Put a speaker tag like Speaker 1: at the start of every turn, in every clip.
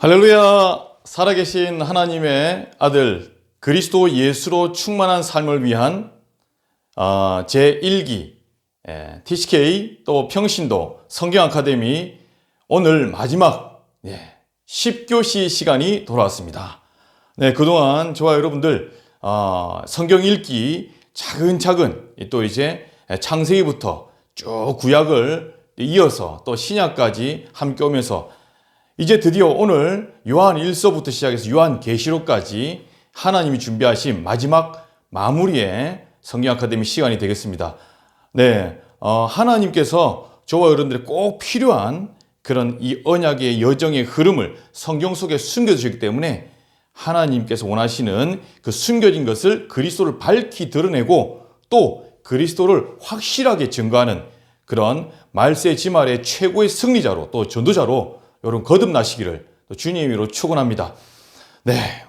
Speaker 1: 할렐루야! 살아계신 하나님의 아들 그리스도 예수로 충만한 삶을 위한 제1기 TCK 또 평신도 성경 아카데미 오늘 마지막 10교시 시간이 돌아왔습니다. 그동안 저와 여러분들 성경 읽기 차근차근 또 이제 창세기부터 쭉 구약을 이어서 또 신약까지 함께 오면서 이제 드디어 오늘 요한 1서부터 시작해서 요한 계시록까지 하나님이 준비하신 마지막 마무리의 성경 아카데미 시간이 되겠습니다. 하나님께서 저와 여러분들이 꼭 필요한 그런 이 언약의 여정의 흐름을 성경 속에 숨겨주셨기 때문에 하나님께서 원하시는 그 숨겨진 것을 그리스도를 밝히 드러내고 또 그리스도를 확실하게 증거하는 그런 말세 지말의 최고의 승리자로 또 전도자로 여러분 거듭나시기를 주님의 이름으로 축원합니다.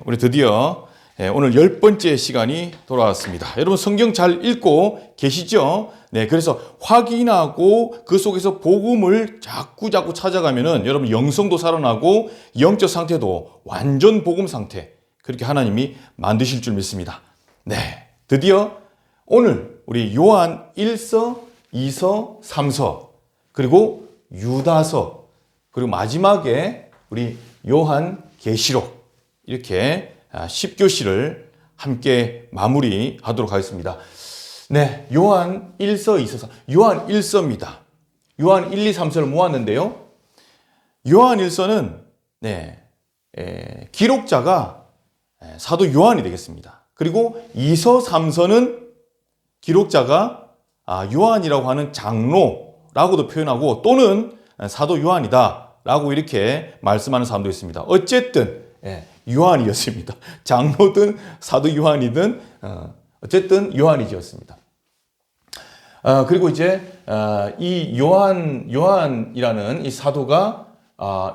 Speaker 1: 우리 드디어 오늘 10번째 시간이 돌아왔습니다. 여러분 성경 잘 읽고 계시죠? 그래서 확인하고 그 속에서 복음을 자꾸 찾아가면은 여러분 영성도 살아나고 영적 상태도 완전 복음 상태 그렇게 하나님이 만드실 줄 믿습니다. 드디어 오늘 우리 요한 1서, 2서, 3서 그리고 유다서 그리고 마지막에 우리 요한 계시록 이렇게 10교시를 함께 마무리하도록 하겠습니다. 요한 1서, 2서, 요한 1서입니다. 요한 1, 2, 3서를 모았는데요. 요한 1서는 기록자가 사도 요한이 되겠습니다. 그리고 2서, 3서는 기록자가 요한이라고 하는 장로라고도 표현하고 또는 사도 요한이다 라고 이렇게 말씀하는 사람도 있습니다. 어쨌든 요한이었습니다. 장로든 사도 요한이든 어쨌든 요한이었습니다. 그리고 이제 이 요한이라는 이 사도가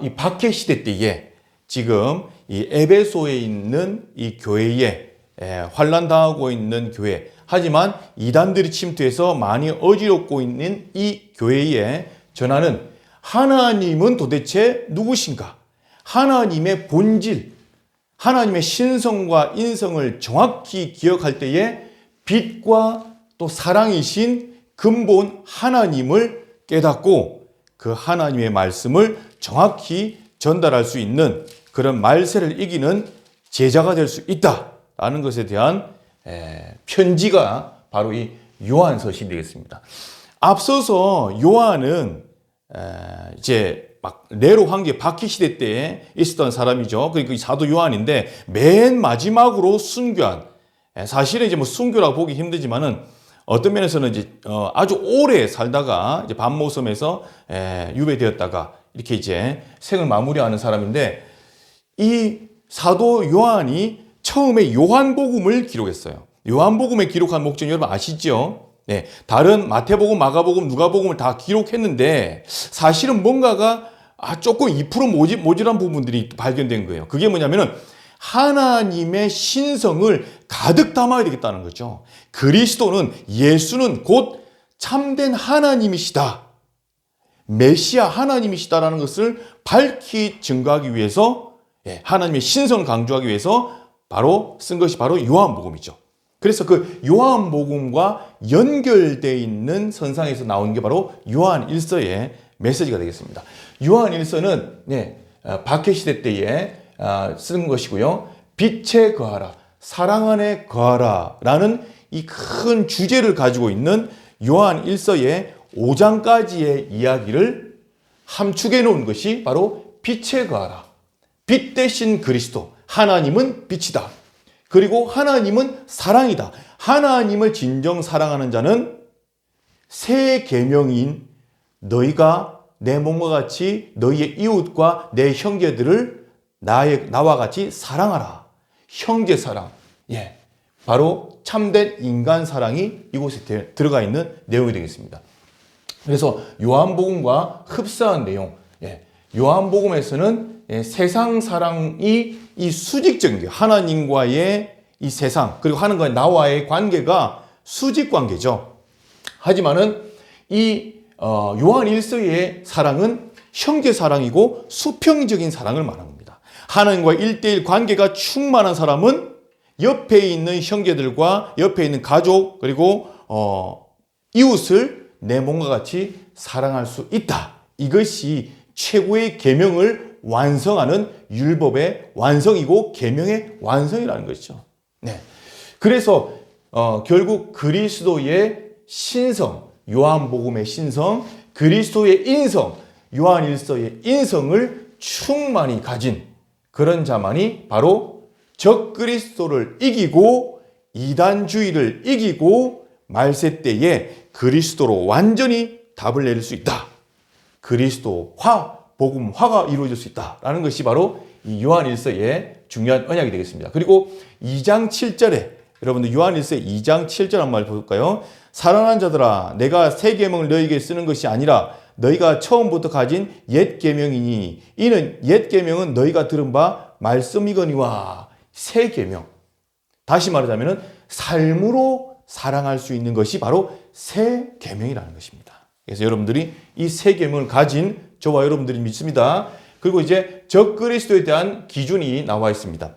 Speaker 1: 이 박해 시대 때에 지금 이 에베소에 있는 이 교회에 환난 당하고 있는 교회 하지만 이단들이 침투해서 많이 어지럽고 있는 이 교회에 전하는 하나님은 도대체 누구신가? 하나님의 본질, 하나님의 신성과 인성을 정확히 기억할 때에 빛과 또 사랑이신 근본 하나님을 깨닫고 그 하나님의 말씀을 정확히 전달할 수 있는 그런 말세를 이기는 제자가 될 수 있다라는 것에 대한 편지가 바로 이 요한서신이 되겠습니다. 앞서서 요한은 이제 막 네로 황제 박해 시대 때 있었던 사람이죠. 그러니까 사도 요한인데 맨 마지막으로 순교한 사실은 이제 뭐 순교라고 보기 힘들지만은 어떤 면에서는 이제 아주 오래 살다가 이제 반모섬에서 유배되었다가 이렇게 이제 생을 마무리하는 사람인데 이 사도 요한이 처음에 요한복음을 기록했어요. 요한복음에 기록한 목적 여러분 아시죠? 다른 마태복음, 마가복음, 누가복음을 다 기록했는데 사실은 뭔가가 조금 2% 모질한 부분들이 발견된 거예요. 그게 뭐냐면은 하나님의 신성을 가득 담아야 되겠다는 거죠. 그리스도는 예수는 곧 참된 하나님이시다. 메시아 하나님이시다라는 것을 밝히 증거하기 위해서 하나님의 신성을 강조하기 위해서 바로 쓴 것이 바로 요한복음이죠. 그래서 그 요한복음과 연결되어 있는 선상에서 나온 게 바로 요한 1서의 메시지가 되겠습니다. 요한 1서는 박해 시대 때에 쓴 것이고요. 빛에 거하라, 사랑 안에 거하라 라는 이 큰 주제를 가지고 있는 요한 1서의 5장까지의 이야기를 함축해 놓은 것이 바로 빛에 거하라. 빛 대신 그리스도, 하나님은 빛이다. 그리고 하나님은 사랑이다. 하나님을 진정 사랑하는 자는 새 계명인 너희가 내 몸과 같이 너희의 이웃과 내 형제들을 나와 같이 사랑하라. 형제 사랑. 바로 참된 인간 사랑이 이곳에 들어가 있는 내용이 되겠습니다. 그래서 요한복음과 흡사한 내용. 요한복음에서는 세상 사랑이 이 수직적인 게 하나님과의 이 세상 그리고 하나님과 나와의 관계가 수직 관계죠. 하지만은 이 요한 1서의 사랑은 형제 사랑이고 수평적인 사랑을 말합니다. 하나님과 1대1 관계가 충만한 사람은 옆에 있는 형제들과 옆에 있는 가족 그리고 이웃을 내 몸과 같이 사랑할 수 있다. 이것이 최고의 계명을 완성하는 율법의 완성이고 계명의 완성이라는 것이죠. 네. 그래서 결국 그리스도의 신성, 요한복음의 신성, 그리스도의 인성, 요한일서의 인성을 충만히 가진 그런 자만이 바로 적그리스도를 이기고 이단주의를 이기고 말세 때에 그리스도로 완전히 답을 내릴 수 있다. 그리스도화, 복음화가 이루어질 수 있다라는 것이 바로 이 요한일서의 중요한 언약이 되겠습니다. 그리고 2장 7절에 여러분들 요한일서 2장 7절 한 말 볼까요? 사랑하는 자들아 내가 새 계명을 너희에게 쓰는 것이 아니라 너희가 처음부터 가진 옛 계명이니 이는 옛 계명은 너희가 들은 바 말씀이거니와. 새 계명. 다시 말하자면 삶으로 사랑할 수 있는 것이 바로 새 계명이라는 것입니다. 그래서 여러분들이 이 새 계명을 가진 저와 여러분들이 믿습니다. 그리고 이제 적그리스도에 대한 기준이 나와 있습니다.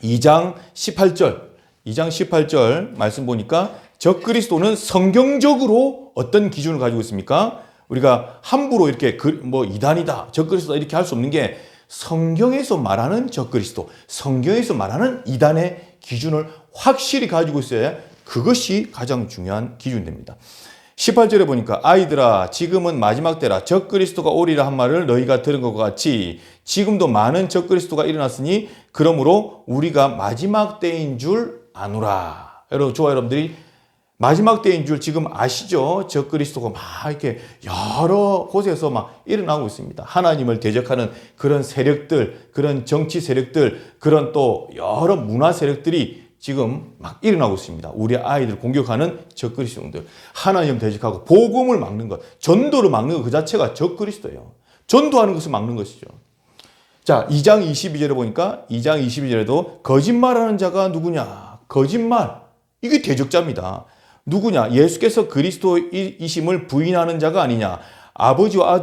Speaker 1: 2장 18절 말씀 보니까 적그리스도는 성경적으로 어떤 기준을 가지고 있습니까? 우리가 함부로 이렇게 이단이다, 적그리스도다 이렇게 할 수 없는 게 성경에서 말하는 적그리스도, 성경에서 말하는 이단의 기준을 확실히 가지고 있어야 그것이 가장 중요한 기준이 됩니다. 18절에 보니까 아이들아 지금은 마지막 때라 적그리스도가 오리라 한 말을 너희가 들은 것과 같이 지금도 많은 적그리스도가 일어났으니 그러므로 우리가 마지막 때인 줄 아노라. 여러분, 저와 여러분들이 마지막 때인 줄 지금 아시죠? 적그리스도가 막 이렇게 여러 곳에서 막 일어나고 있습니다. 하나님을 대적하는 그런 세력들, 그런 정치 세력들, 그런 또 여러 문화 세력들이 지금 막 일어나고 있습니다. 우리 아이들 공격하는 적그리스도들, 하나님을 대적하고 복음을 막는 것, 전도를 막는 것 그 자체가 적그리스도예요. 전도하는 것을 막는 것이죠. 자, 2장 22절에 보니까 2장 22절에도 거짓말하는 자가 누구냐? 거짓말. 이게 대적자입니다. 누구냐? 예수께서 그리스도이심을 부인하는 자가 아니냐? 아버지와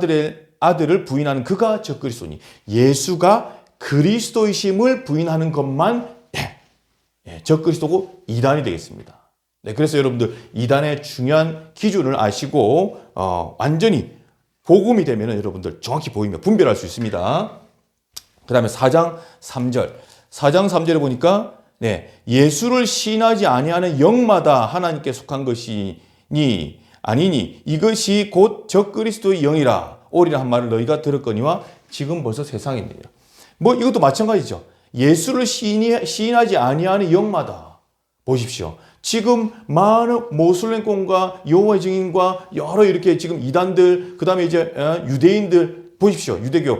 Speaker 1: 아들을 부인하는 그가 적그리스도니. 예수가 그리스도이심을 부인하는 것만 적그리스도고 이단이 되겠습니다. 네, 그래서 여러분들 이단의 중요한 기준을 아시고 완전히 복음이 되면 여러분들 정확히 보이며 분별할 수 있습니다. 그 다음에 4장 3절에 보니까 예수를 시인하지 아니하는 영마다 하나님께 속한 것이니 아니니 이것이 곧 적그리스도의 영이라 오리라 한 말을 너희가 들었거니와 지금 벌써 세상입니다. 이것도 마찬가지죠. 예수를 시인하지 아니하는 영마다 보십시오. 지금 많은 모슬렘권과 여호와의 증인과 여러 이렇게 지금 이단들, 그 다음에 이제 유대인들 보십시오. 유대교.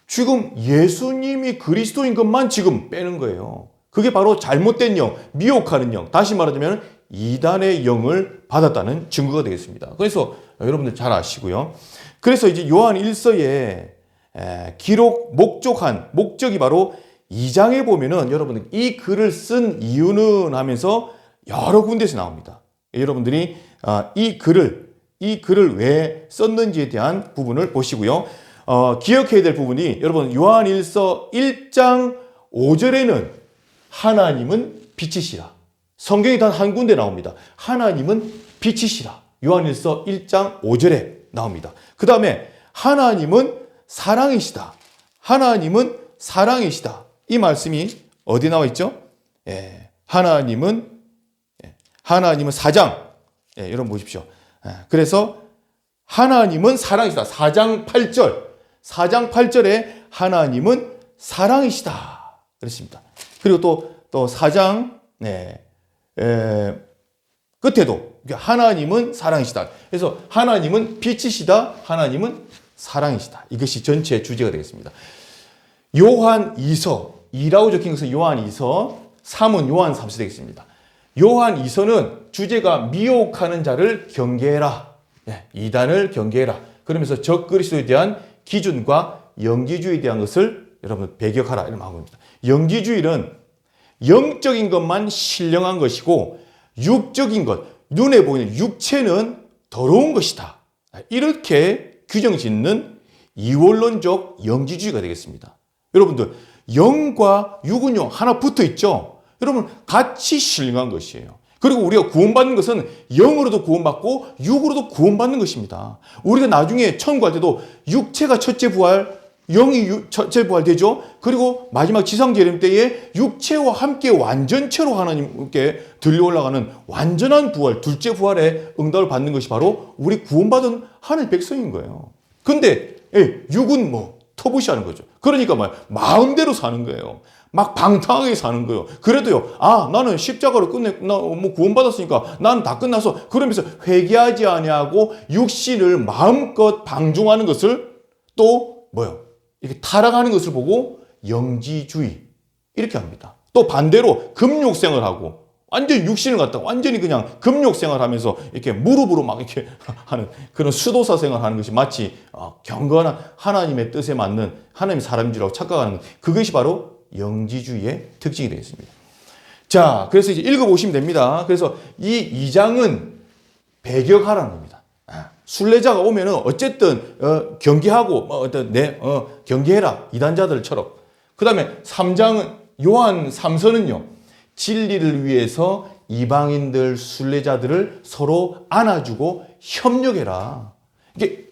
Speaker 1: 지금 예수님이 그리스도인 것만 지금 빼는 거예요. 그게 바로 잘못된 영, 미혹하는 영, 다시 말하자면 이단의 영을 받았다는 증거가 되겠습니다. 그래서 여러분들 잘 아시고요. 그래서 이제 요한 1서에 기록 목적이 바로 2장에 보면은 여러분들 이 글을 쓴 이유는 하면서 여러 군데서 나옵니다. 여러분들이 이 글을 왜 썼는지에 대한 부분을 보시고요. 기억해야 될 부분이 여러분 요한일서 1장 5절에는 하나님은 빛이시라. 성경이 단 한 군데 나옵니다. 하나님은 빛이시라. 요한일서 1장 5절에 나옵니다. 그 다음에 하나님은 사랑이시다. 하나님은 사랑이시다. 이 말씀이 어디 나와 있죠? 하나님은 4장. 여러분 보십시오. 그래서 하나님은 사랑이시다. 4장 8절에 하나님은 사랑이시다. 그렇습니다. 그리고 또 4장 끝에도 하나님은 사랑이시다. 그래서 하나님은 빛이시다. 하나님은 사랑이시다. 이것이 전체 주제가 되겠습니다. 요한 2서 2라고 적힌 것은 요한 2서, 3은 요한 3서 되겠습니다. 요한 2서는 주제가 미혹하는 자를 경계해라. 이단을 경계해라. 그러면서 적그리스도에 대한 기준과 영지주의에 대한 것을 여러분 배격하라 이런 마음입니다. 영지주의는 영적인 것만 신령한 것이고 육적인 것, 눈에 보이는 육체는 더러운 것이다. 이렇게 규정 짓는 이원론적 영지주의가 되겠습니다. 여러분들 영과 육은요 하나 붙어 있죠. 여러분 같이 신령한 것이에요. 그리고 우리가 구원받는 것은 영으로도 구원받고 육으로도 구원받는 것입니다. 우리가 나중에 천국 갈 때도 육체가 첫째 부활, 영이 첫째 부활되죠. 그리고 마지막 지상재림 때에 육체와 함께 완전체로 하나님께 들려 올라가는 완전한 부활, 둘째 부활에 응답을 받는 것이 바로 우리 구원받은 하나님의 백성인 거예요. 근데 육은 뭐 터부시하는 거죠. 그러니까 마음대로 사는 거예요. 막 방탕하게 사는 거예요. 그래도요, 나는 십자가로 나 뭐 구원받았으니까 나는 다 끝났어. 그러면서 회개하지 아니하고 육신을 마음껏 방종하는 것을 또 이렇게 타락하는 것을 보고 영지주의 이렇게 합니다. 또 반대로 금욕생활하고 완전히 육신을 갖다가 완전히 그냥 금욕생활하면서 이렇게 무릎으로 막 이렇게 하는 그런 수도사 생활하는 것이 마치 경건한 하나님의 뜻에 맞는 하나님의 사람이라고 착각하는 그것이 바로 영지주의의 특징이 되겠습니다. 자, 그래서 이제 읽어보시면 됩니다. 그래서 이 2장은 배격하라는 겁니다. 순례자가 오면은 어쨌든 경계하고 경계해라 이단자들처럼. 그 다음에 3장은 요한 3서는요 진리를 위해서 이방인들 순례자들을 서로 안아주고 협력해라. 이게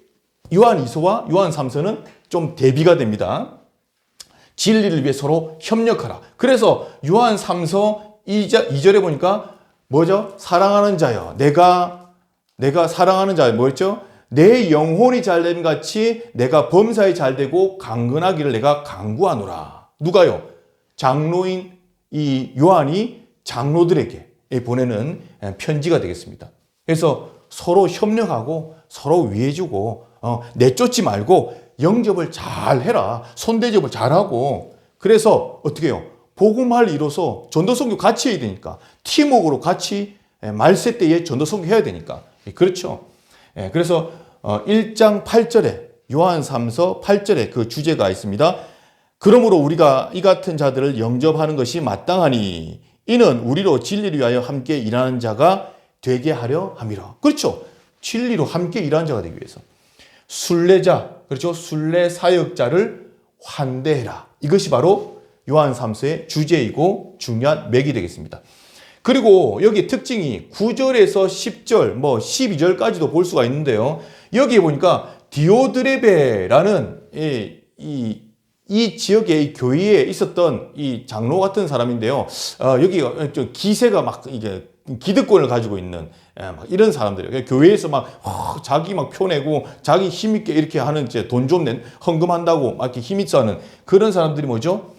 Speaker 1: 요한 2서와 요한 3서는 좀 대비가 됩니다. 진리를 위해 서로 협력하라. 그래서 요한 3서 2절에 보니까 뭐죠? 사랑하는 자여 내가 사랑하는 자여 뭐였죠? 내 영혼이 잘됨 같이 내가 범사에 잘되고 강건하기를 내가 간구하노라. 누가요? 장로인 이 요한이 장로들에게 보내는 편지가 되겠습니다. 그래서 서로 협력하고 서로 위해주고 내쫓지 말고 영접을 잘 해라. 손대접을 잘하고. 그래서 어떻게 해요? 복음할 이로서 전도선교 같이 해야 되니까. 팀워크로 같이 말세 때에 전도선교 해야 되니까. 그렇죠. 그래서 1장 8절에 요한 3서 8절에 그 주제가 있습니다. 그러므로 우리가 이 같은 자들을 영접하는 것이 마땅하니 이는 우리로 진리를 위하여 함께 일하는 자가 되게 하려 함이라. 그렇죠. 진리로 함께 일하는 자가 되기 위해서. 순례자, 그렇죠. 순례 사역자를 환대해라. 이것이 바로 요한 3서의 주제이고 중요한 맥이 되겠습니다. 그리고 여기 특징이 9절에서 10절, 12절까지도 볼 수가 있는데요. 여기에 보니까 디오드레베라는 이 지역의 교회에 있었던 이 장로 같은 사람인데요. 여기가 좀 기세가 막 이게 기득권을 가지고 있는 막 이런 사람들이에요. 교회에서 자기 막 표내고 자기 힘있게 이렇게 하는 돈 좀 낸 헌금한다고 막 이렇게 힘있어 하는 그런 사람들이 뭐죠?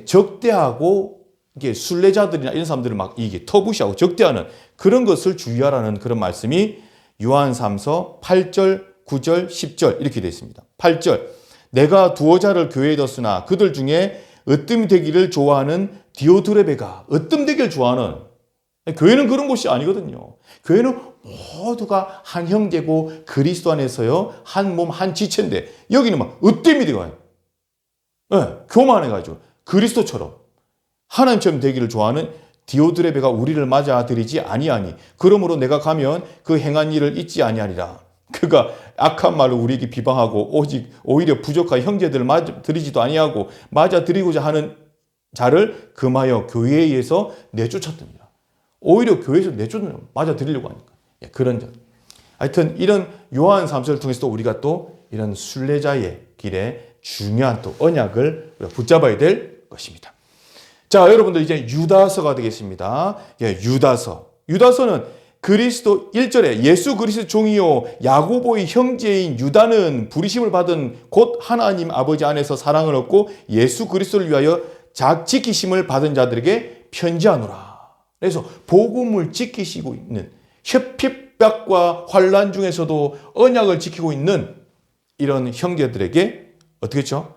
Speaker 1: 적대하고 이게 순례자들이나 이런 사람들을 막 이게 터부시하고 적대하는 그런 것을 주의하라는 그런 말씀이 요한 3서 8절, 9절, 10절 이렇게 되어 있습니다. 8절 내가 두어 자를 교회에 뒀으나 그들 중에 으뜸 되기를 좋아하는 디오드레베가 으뜸 되기를 좋아하는 교회는 그런 곳이 아니거든요. 교회는 모두가 한 형제고 그리스도 안에서요 한 몸 한 지체인데 여기는 막 으뜸이 되어요. 교만해가지고 그리스도처럼 하나님처럼 되기를 좋아하는 디오드레베가 우리를 맞아들이지 아니하니 그러므로 내가 가면 그 행한 일을 잊지 아니하리라. 그가 악한 말로 우리에게 비방하고 오히려 부족한 형제들을 맞아들이지도 아니하고 맞아들이고자 하는 자를 금하여 교회에 의해서 내쫓았답니다. 오히려 교회에서 맞아들이려고 하니까. 그런 자. 하여튼 이런 요한 3서를 통해서도 우리가 또 이런 순례자의 길에 중요한 또 언약을 붙잡아야 될 것입니다. 자, 여러분들 이제 유다서가 되겠습니다. 유다서는 그리스도 1절에 예수 그리스도 종이요 야고보의 형제인 유다는 부르심을 받은 곧 하나님 아버지 안에서 사랑을 얻고 예수 그리스도를 위하여 지키심을 받은 자들에게 편지하노라. 그래서 복음을 지키시고 있는 핍박과 환난 중에서도 언약을 지키고 있는 이런 형제들에게 어떻게 했죠?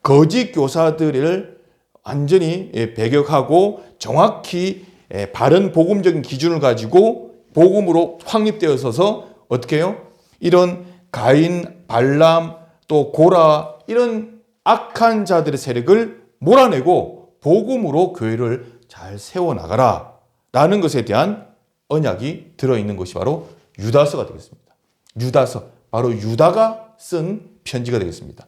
Speaker 1: 거짓 교사들을 완전히 배격하고 정확히 바른 복음적인 기준을 가지고 복음으로 확립되어 서서 어떻게 해요? 이런 가인, 발람, 또 고라 이런 악한 자들의 세력을 몰아내고 복음으로 교회를 잘 세워나가라 라는 것에 대한 언약이 들어있는 것이 바로 유다서가 되겠습니다. 유다서, 바로 유다가 쓴 편지가 되겠습니다.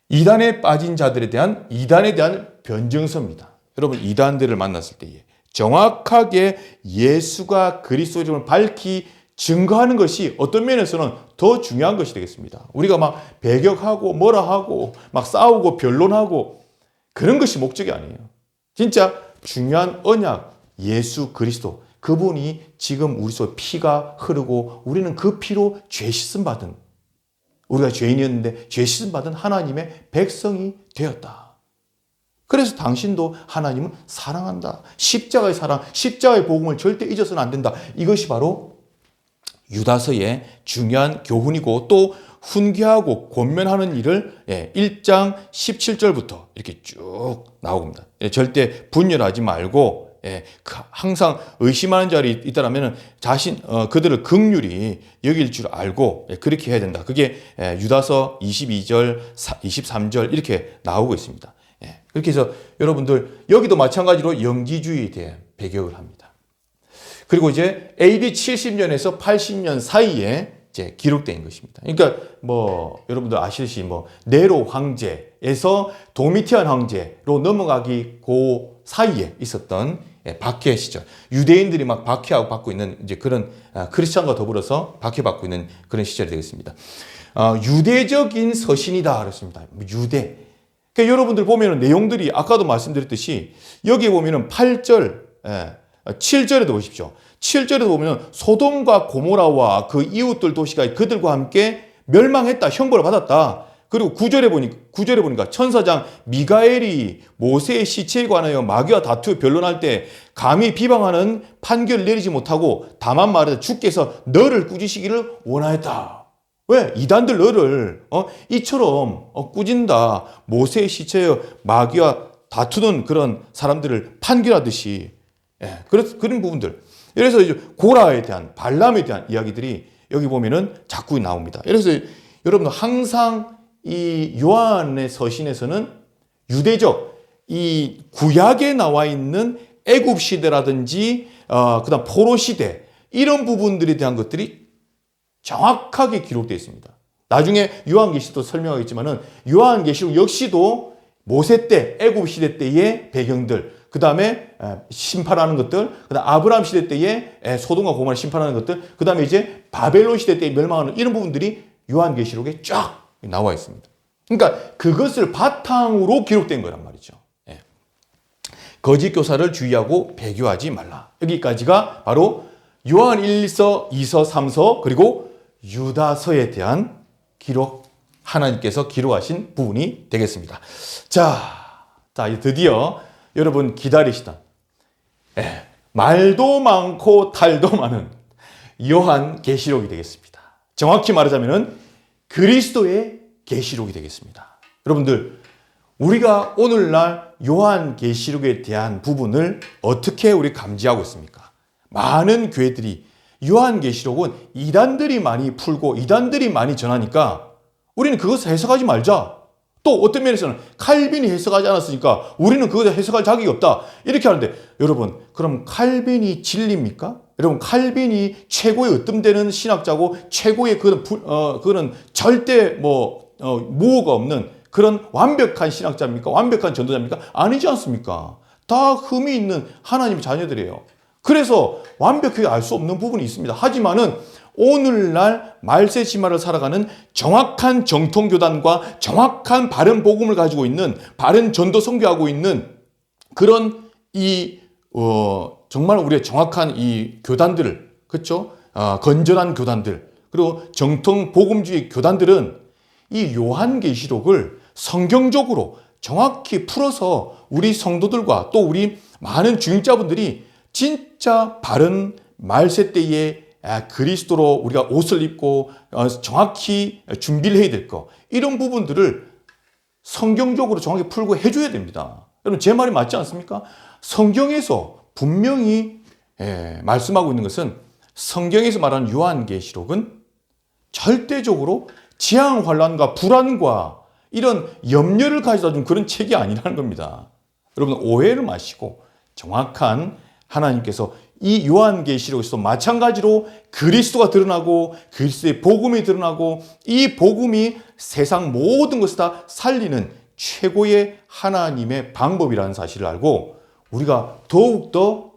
Speaker 1: 이단에 빠진 자들에 대한 이단에 대한 변증서입니다. 여러분 이단들을 만났을 때에 정확하게 예수가 그리스도임을 밝히 증거하는 것이 어떤 면에서는 더 중요한 것이 되겠습니다. 우리가 막 배격하고 뭐라 하고 막 싸우고 변론하고 그런 것이 목적이 아니에요. 진짜 중요한 언약 예수 그리스도 그분이 지금 우리 속에 피가 흐르고 우리는 그 피로 죄 씻음 받은 우리가 죄인이었는데 죄 씻음 받은 하나님의 백성이 되었다. 그래서 당신도 하나님은 사랑한다. 십자가의 사랑, 십자가의 복음을 절대 잊어서는 안 된다. 이것이 바로 유다서의 중요한 교훈이고 또 훈계하고 권면하는 일을 1장 17절부터 이렇게 쭉 나옵니다. 절대 분열하지 말고 항상 의심하는 자리 있다라면 자신 그들을 긍휼히 여길 줄 알고 그렇게 해야 된다. 그게 유다서 22절, 23절 이렇게 나오고 있습니다. 그렇게 해서 여러분들 여기도 마찬가지로 영지주의에 대해 배격을 합니다. 그리고 이제 AD 70년에서 80년 사이에 이제 기록된 것입니다. 그러니까 뭐 여러분들 아시듯이 뭐 네로 황제에서 도미티안 황제로 넘어가기 그 사이에 있었던 박해 시절, 유대인들이 막 박해하고 받고 있는 이제 그런 크리스천과 더불어서 박해받고 있는 그런 시절이 되겠습니다. 유대적인 서신이다 그랬습니다. 유대. 그러니까 여러분들 보면은 내용들이 아까도 말씀드렸듯이 여기 보면은 8절, 7절에도 보십시오. 7절에도 보면 소돔과 고모라와 그 이웃들 도시가 그들과 함께 멸망했다. 형벌을 받았다. 그리고 9절에 보니까 천사장 미가엘이 모세의 시체에 관하여 마귀와 다투어 변론할 때 감히 비방하는 판결을 내리지 못하고 다만 말하되 주께서 너를 꾸짖으시기를 원하였다. 왜? 이단들 너를 이처럼 꾸진다. 모세의 시체에 마귀와 다투는 그런 사람들을 판결하듯이 그런 부분들. 그래서 이제 고라에 대한 발람에 대한 이야기들이 여기 보면은 자꾸 나옵니다. 그래서 여러분 항상 이 요한의 서신에서는 유대적 이 구약에 나와 있는 애굽 시대라든지 그다음 포로 시대 이런 부분들에 대한 것들이 정확하게 기록되어 있습니다. 나중에 요한계시도 설명하겠지만은 요한계시록 역시도 모세 때 애굽 시대 때의 배경들 그 다음에 심판하는 것들, 그 다음 아브라함 시대 때의 소돔과 고모라 심판하는 것들, 그 다음에 이제 바벨론 시대 때 멸망하는 이런 부분들이 요한계시록에 쫙 나와 있습니다. 그러니까 그것을 바탕으로 기록된 거란 말이죠. 거짓 교사를 주의하고 배교하지 말라. 여기까지가 바로 요한 1서, 2서, 3서 그리고 유다서에 대한 기록, 하나님께서 기록하신 부분이 되겠습니다. 자, 드디어 여러분 기다리시던 말도 많고 탈도 많은 요한 계시록이 되겠습니다. 정확히 말하자면 그리스도의 계시록이 되겠습니다. 여러분들 우리가 오늘날 요한 계시록에 대한 부분을 어떻게 우리 감지하고 있습니까? 많은 교회들이 요한 계시록은 이단들이 많이 풀고 이단들이 많이 전하니까 우리는 그것을 해석하지 말자. 또 어떤 면에서는 칼빈이 해석하지 않았으니까 우리는 그것을 해석할 자격이 없다. 이렇게 하는데 여러분 그럼 칼빈이 진리입니까? 여러분 칼빈이 최고의 으뜸되는 신학자고 최고의 그런 절대 무호가 없는 그런 완벽한 신학자입니까? 완벽한 전도자입니까? 아니지 않습니까? 다 흠이 있는 하나님의 자녀들이에요. 그래서 완벽하게 알 수 없는 부분이 있습니다. 하지만은 오늘날 말세지마를 살아가는 정확한 정통교단과 정확한 바른 복음을 가지고 있는 바른 전도 선교하고 있는 그런 정말 우리의 정확한 이 교단들을 그렇죠? 건전한 교단들 그리고 정통 복음주의 교단들은 이 요한계시록을 성경적으로 정확히 풀어서 우리 성도들과 또 우리 많은 중직자분들이 진짜 바른 말세 때의 그리스도로 우리가 옷을 입고 정확히 준비를 해야 될 거 이런 부분들을 성경적으로 정확히 풀고 해줘야 됩니다. 여러분 제 말이 맞지 않습니까? 성경에서 분명히 말씀하고 있는 것은 성경에서 말하는 요한계시록은 절대적으로 재앙환란과 불안과 이런 염려를 가져다 준 그런 책이 아니라는 겁니다. 여러분 오해를 마시고 정확한 하나님께서 이 요한계시록에서 마찬가지로 그리스도가 드러나고 그리스도의 복음이 드러나고 이 복음이 세상 모든 것을 다 살리는 최고의 하나님의 방법이라는 사실을 알고 우리가 더욱더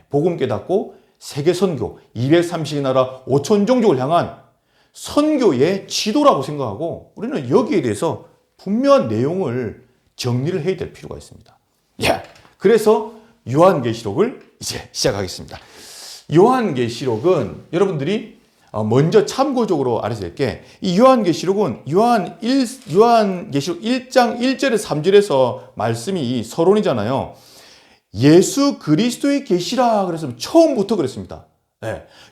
Speaker 1: 복음 깨닫고 세계 선교 230의 나라 5천 종족을 향한 선교의 지도라고 생각하고 우리는 여기에 대해서 분명한 내용을 정리를 해야 될 필요가 있습니다. 그래서 요한계시록을 이제 시작하겠습니다. 요한계시록은 여러분들이 먼저 참고적으로 알아야 될 게 이 요한계시록은 요한계시록 1장 1절에서 3절에서 말씀이 서론이잖아요. 예수 그리스도의 계시라 그래서 처음부터 그랬습니다.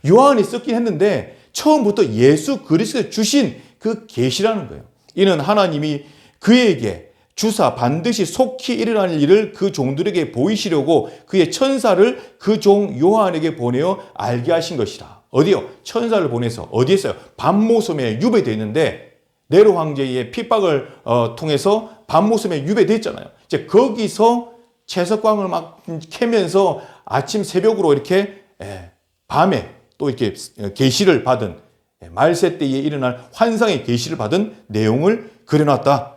Speaker 1: 요한이 썼긴 했는데 처음부터 예수 그리스도 주신 그 계시라는 거예요. 이는 하나님이 그에게 주사 반드시 속히 일어날 일을 그 종들에게 보이시려고 그의 천사를 그 종 요한에게 보내어 알게 하신 것이라. 어디요? 천사를 보내서 어디에 있어요? 밤모섬에 유배되어 있는데 네로 황제의 핍박을 통해서 밤모섬에 유배됐잖아요. 이제 거기서 채석광을 막 캐면서 아침 새벽으로 이렇게 밤에 또 이렇게 계시를 받은 말세 때에 일어날 환상의 계시를 받은 내용을 그려놨다.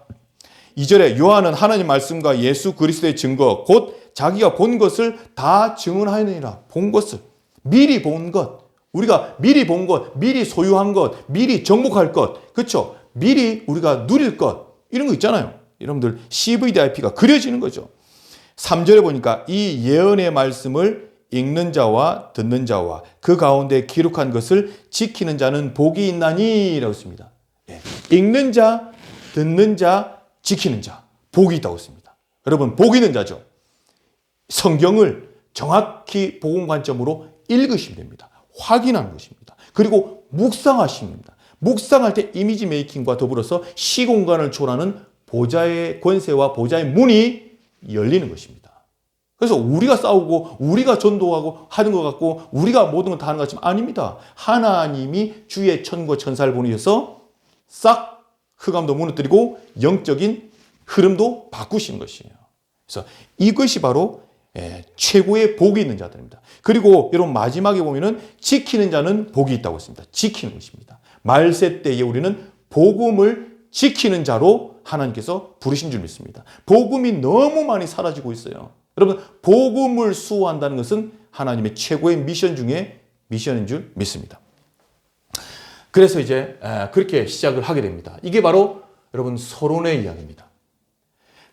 Speaker 1: 2절에 요한은 하나님 말씀과 예수 그리스도의 증거 곧 자기가 본 것을 다 증언하느니라. 본 것을 미리 본 것, 우리가 미리 본 것, 미리 소유한 것, 미리 정복할 것, 그렇죠? 미리 우리가 누릴 것 이런 거 있잖아요. 여러분들 CVDIP가 그려지는 거죠. 3절에 보니까 이 예언의 말씀을 읽는 자와 듣는 자와 그 가운데 기록한 것을 지키는 자는 복이 있나니 라고 했습니다. 읽는 자, 듣는 자, 지키는 자, 복이 있다고 했습니다. 여러분, 복 있는 자죠. 성경을 정확히 복음 관점으로 읽으시면 됩니다. 확인하는 것입니다. 그리고 묵상하시면 됩니다. 묵상할 때 이미지 메이킹과 더불어서 시공간을 초월하는 보좌의 권세와 보좌의 문이 열리는 것입니다. 그래서 우리가 싸우고 우리가 전도하고 하는 것 같고 우리가 모든 걸 다 하는 것 같지만 아닙니다. 하나님이 주의 천과 천사를 보내셔서 싹 흑암도 무너뜨리고 영적인 흐름도 바꾸시는 것이에요. 그래서 이것이 바로 최고의 복이 있는 자들입니다. 그리고 여러분 마지막에 보면은 지키는 자는 복이 있다고 했습니다. 지키는 것입니다. 말세 때에 우리는 복음을 지키는 자로 하나님께서 부르신 줄 믿습니다. 복음이 너무 많이 사라지고 있어요. 여러분 복음을 수호한다는 것은 하나님의 최고의 미션 중에 미션인 줄 믿습니다. 그래서 이제 그렇게 시작을 하게 됩니다. 이게 바로 여러분 서론의 이야기입니다.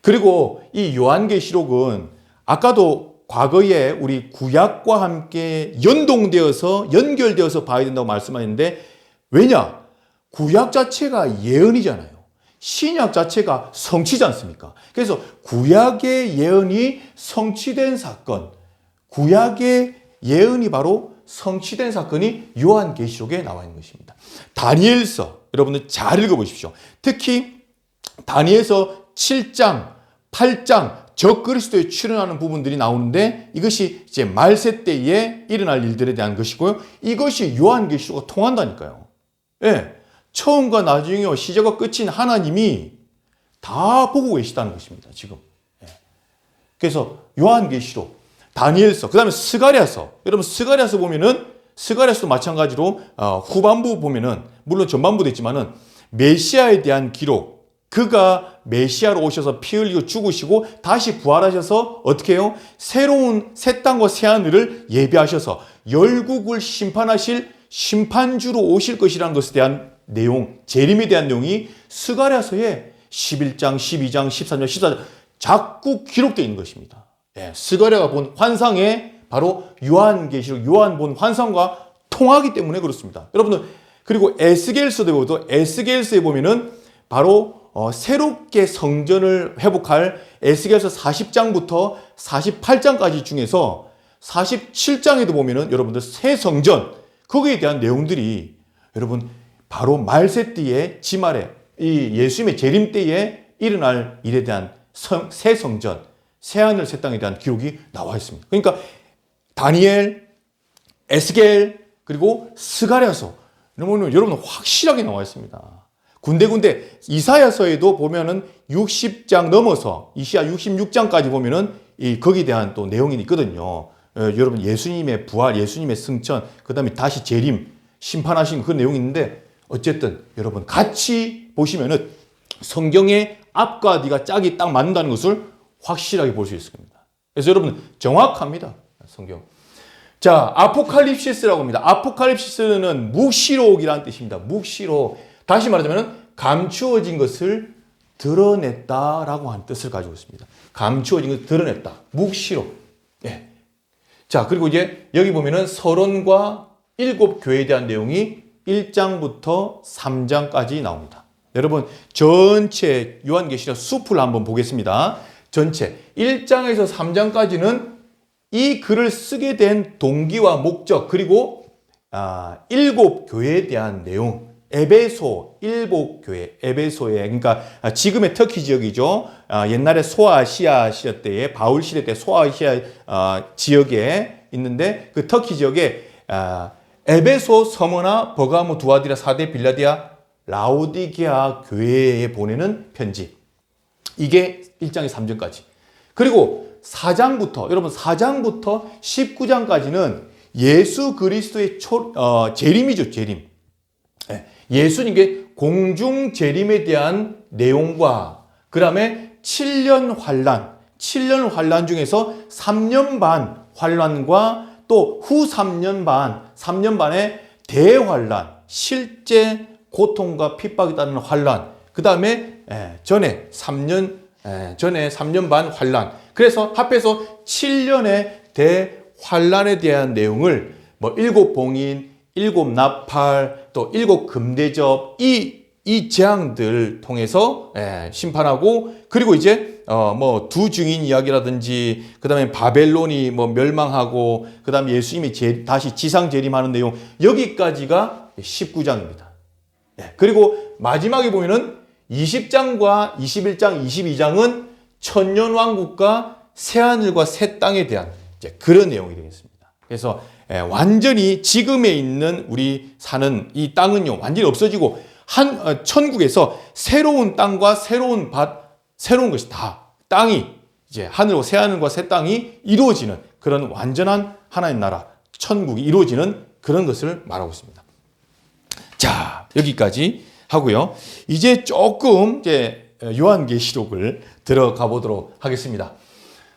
Speaker 1: 그리고 이 요한계시록은 아까도 과거에 우리 구약과 함께 연결되어서 봐야 된다고 말씀하셨는데 왜냐? 구약 자체가 예언이잖아요. 신약 자체가 성취지 않습니까? 그래서 구약의 예언이 성취된 사건, 구약의 예언이 바로 성취된 사건이 요한계시록에 나와 있는 것입니다. 다니엘서 여러분들 잘 읽어보십시오. 특히 다니엘서 7장, 8장 적그리스도에 출현하는 부분들이 나오는데 이것이 이제 말세 때에 일어날 일들에 대한 것이고요. 이것이 요한계시록과 통한다니까요. 처음과 나중에 시작과 끝인 하나님이 다 보고 계시다는 것입니다. 지금. 그래서 요한계시록, 다니엘서, 그 다음에 스가랴서. 여러분 스가랴서 보면은 스가랴서도 마찬가지로 후반부 보면은 물론 전반부도 있지만은 메시아에 대한 기록. 그가 메시아로 오셔서 피 흘리고 죽으시고 다시 부활하셔서 어떻게 해요? 새로운 새 땅과 새 하늘을 예비하셔서 열국을 심판하실 심판주로 오실 것이라는 것에 대한 내용, 재림에 대한 내용이 스가랴서에 11장, 12장, 13장, 14장 자꾸 기록되어 있는 것입니다. 스가랴가 본 환상에 바로 요한계시록, 요한 본 환상과 통하기 때문에 그렇습니다. 여러분들 그리고 에스겔서도 보도 에스겔서에 보면은 바로 새롭게 성전을 회복할 에스겔서 40장부터 48장까지 중에서 47장에도 보면은 여러분들 새 성전 거기에 대한 내용들이 여러분 바로 말세 때에 지말에 이 예수님의 재림 때에 일어날 일에 대한 새 성전, 새 하늘 새 땅에 대한 기록이 나와 있습니다. 그러니까 다니엘, 에스겔 그리고 스가랴서 여러분 확실하게 나와 있습니다. 군데군데 이사야서에도 보면은 60장 넘어서 이시야 66장까지 보면은 거기에 대한 또 내용이 있거든요. 여러분 예수님의 부활, 예수님의 승천, 그 다음에 다시 재림, 심판하신 그 내용이 있는데 어쨌든 여러분 같이 보시면은 성경의 앞과 뒤가 짝이 딱 맞는다는 것을 확실하게 볼 수 있을 겁니다. 그래서 여러분 정확합니다. 성경. 자, 아포칼립시스라고 합니다. 아포칼립시스는 묵시록이라는 뜻입니다. 묵시록. 다시 말하자면 감추어진 것을 드러냈다라고 하는 뜻을 가지고 있습니다. 감추어진 것을 드러냈다. 묵시록. 예. 자, 그리고 이제 여기 보면은 서론과 7교회에 대한 내용이 1장부터 3장까지 나옵니다. 여러분 전체 요한계시록 숲을 한번 보겠습니다. 전체 1장에서 3장까지는 이 글을 쓰게 된 동기와 목적, 그리고 7교회에 대한 내용, 에베소 7교회, 에베소에, 그러니까 지금의 터키 지역이죠. 옛날에 소아시아 시대 때에, 바울 시대 때 소아시아 지역에 있는데 그 터키 지역에 에베소, 서머나, 버가모, 두아디라, 사데, 빌라디아, 라오디게아 교회에 보내는 편지. 이게 1장에서 3장까지. 그리고 4장부터, 여러분 4장부터 19장까지는 예수 그리스도의 재림이죠, 재림. 예수님의 공중 재림에 대한 내용과 그 다음에 7년 환란 중에서 3년 반 환란과 또 후 3년 반의 대환란, 실제 고통과 핍박이 따르는 환란, 그 다음에 전에 3년 반 환란. 그래서 합해서 7년의 대환란에 대한 내용을 뭐 7봉인, 7나팔, 또 7금대접 이 재앙들 통해서 심판하고, 그리고 이제 뭐 두 증인 이야기라든지, 그다음에 바벨론이 뭐 멸망하고, 그다음에 예수님이 다시 지상 재림하는 내용, 여기까지가 19장입니다. 그리고 마지막에 보면은 20장과 21장, 22장은 천년왕국과 새하늘과 새 땅에 대한 이제 그런 내용이 되겠습니다. 그래서 완전히 지금에 있는 우리 사는 이 땅은요, 완전히 없어지고 천국에서 새로운 땅과 새로운 밭, 새로운 것이 다 땅이 이제 하늘과 새하늘과 새 땅이 이루어지는 그런 완전한 하나님 나라, 천국이 이루어지는 그런 것을 말하고 있습니다. 자, 여기까지 하고요. 이제 조금 이제 요한계시록을 들어가 보도록 하겠습니다.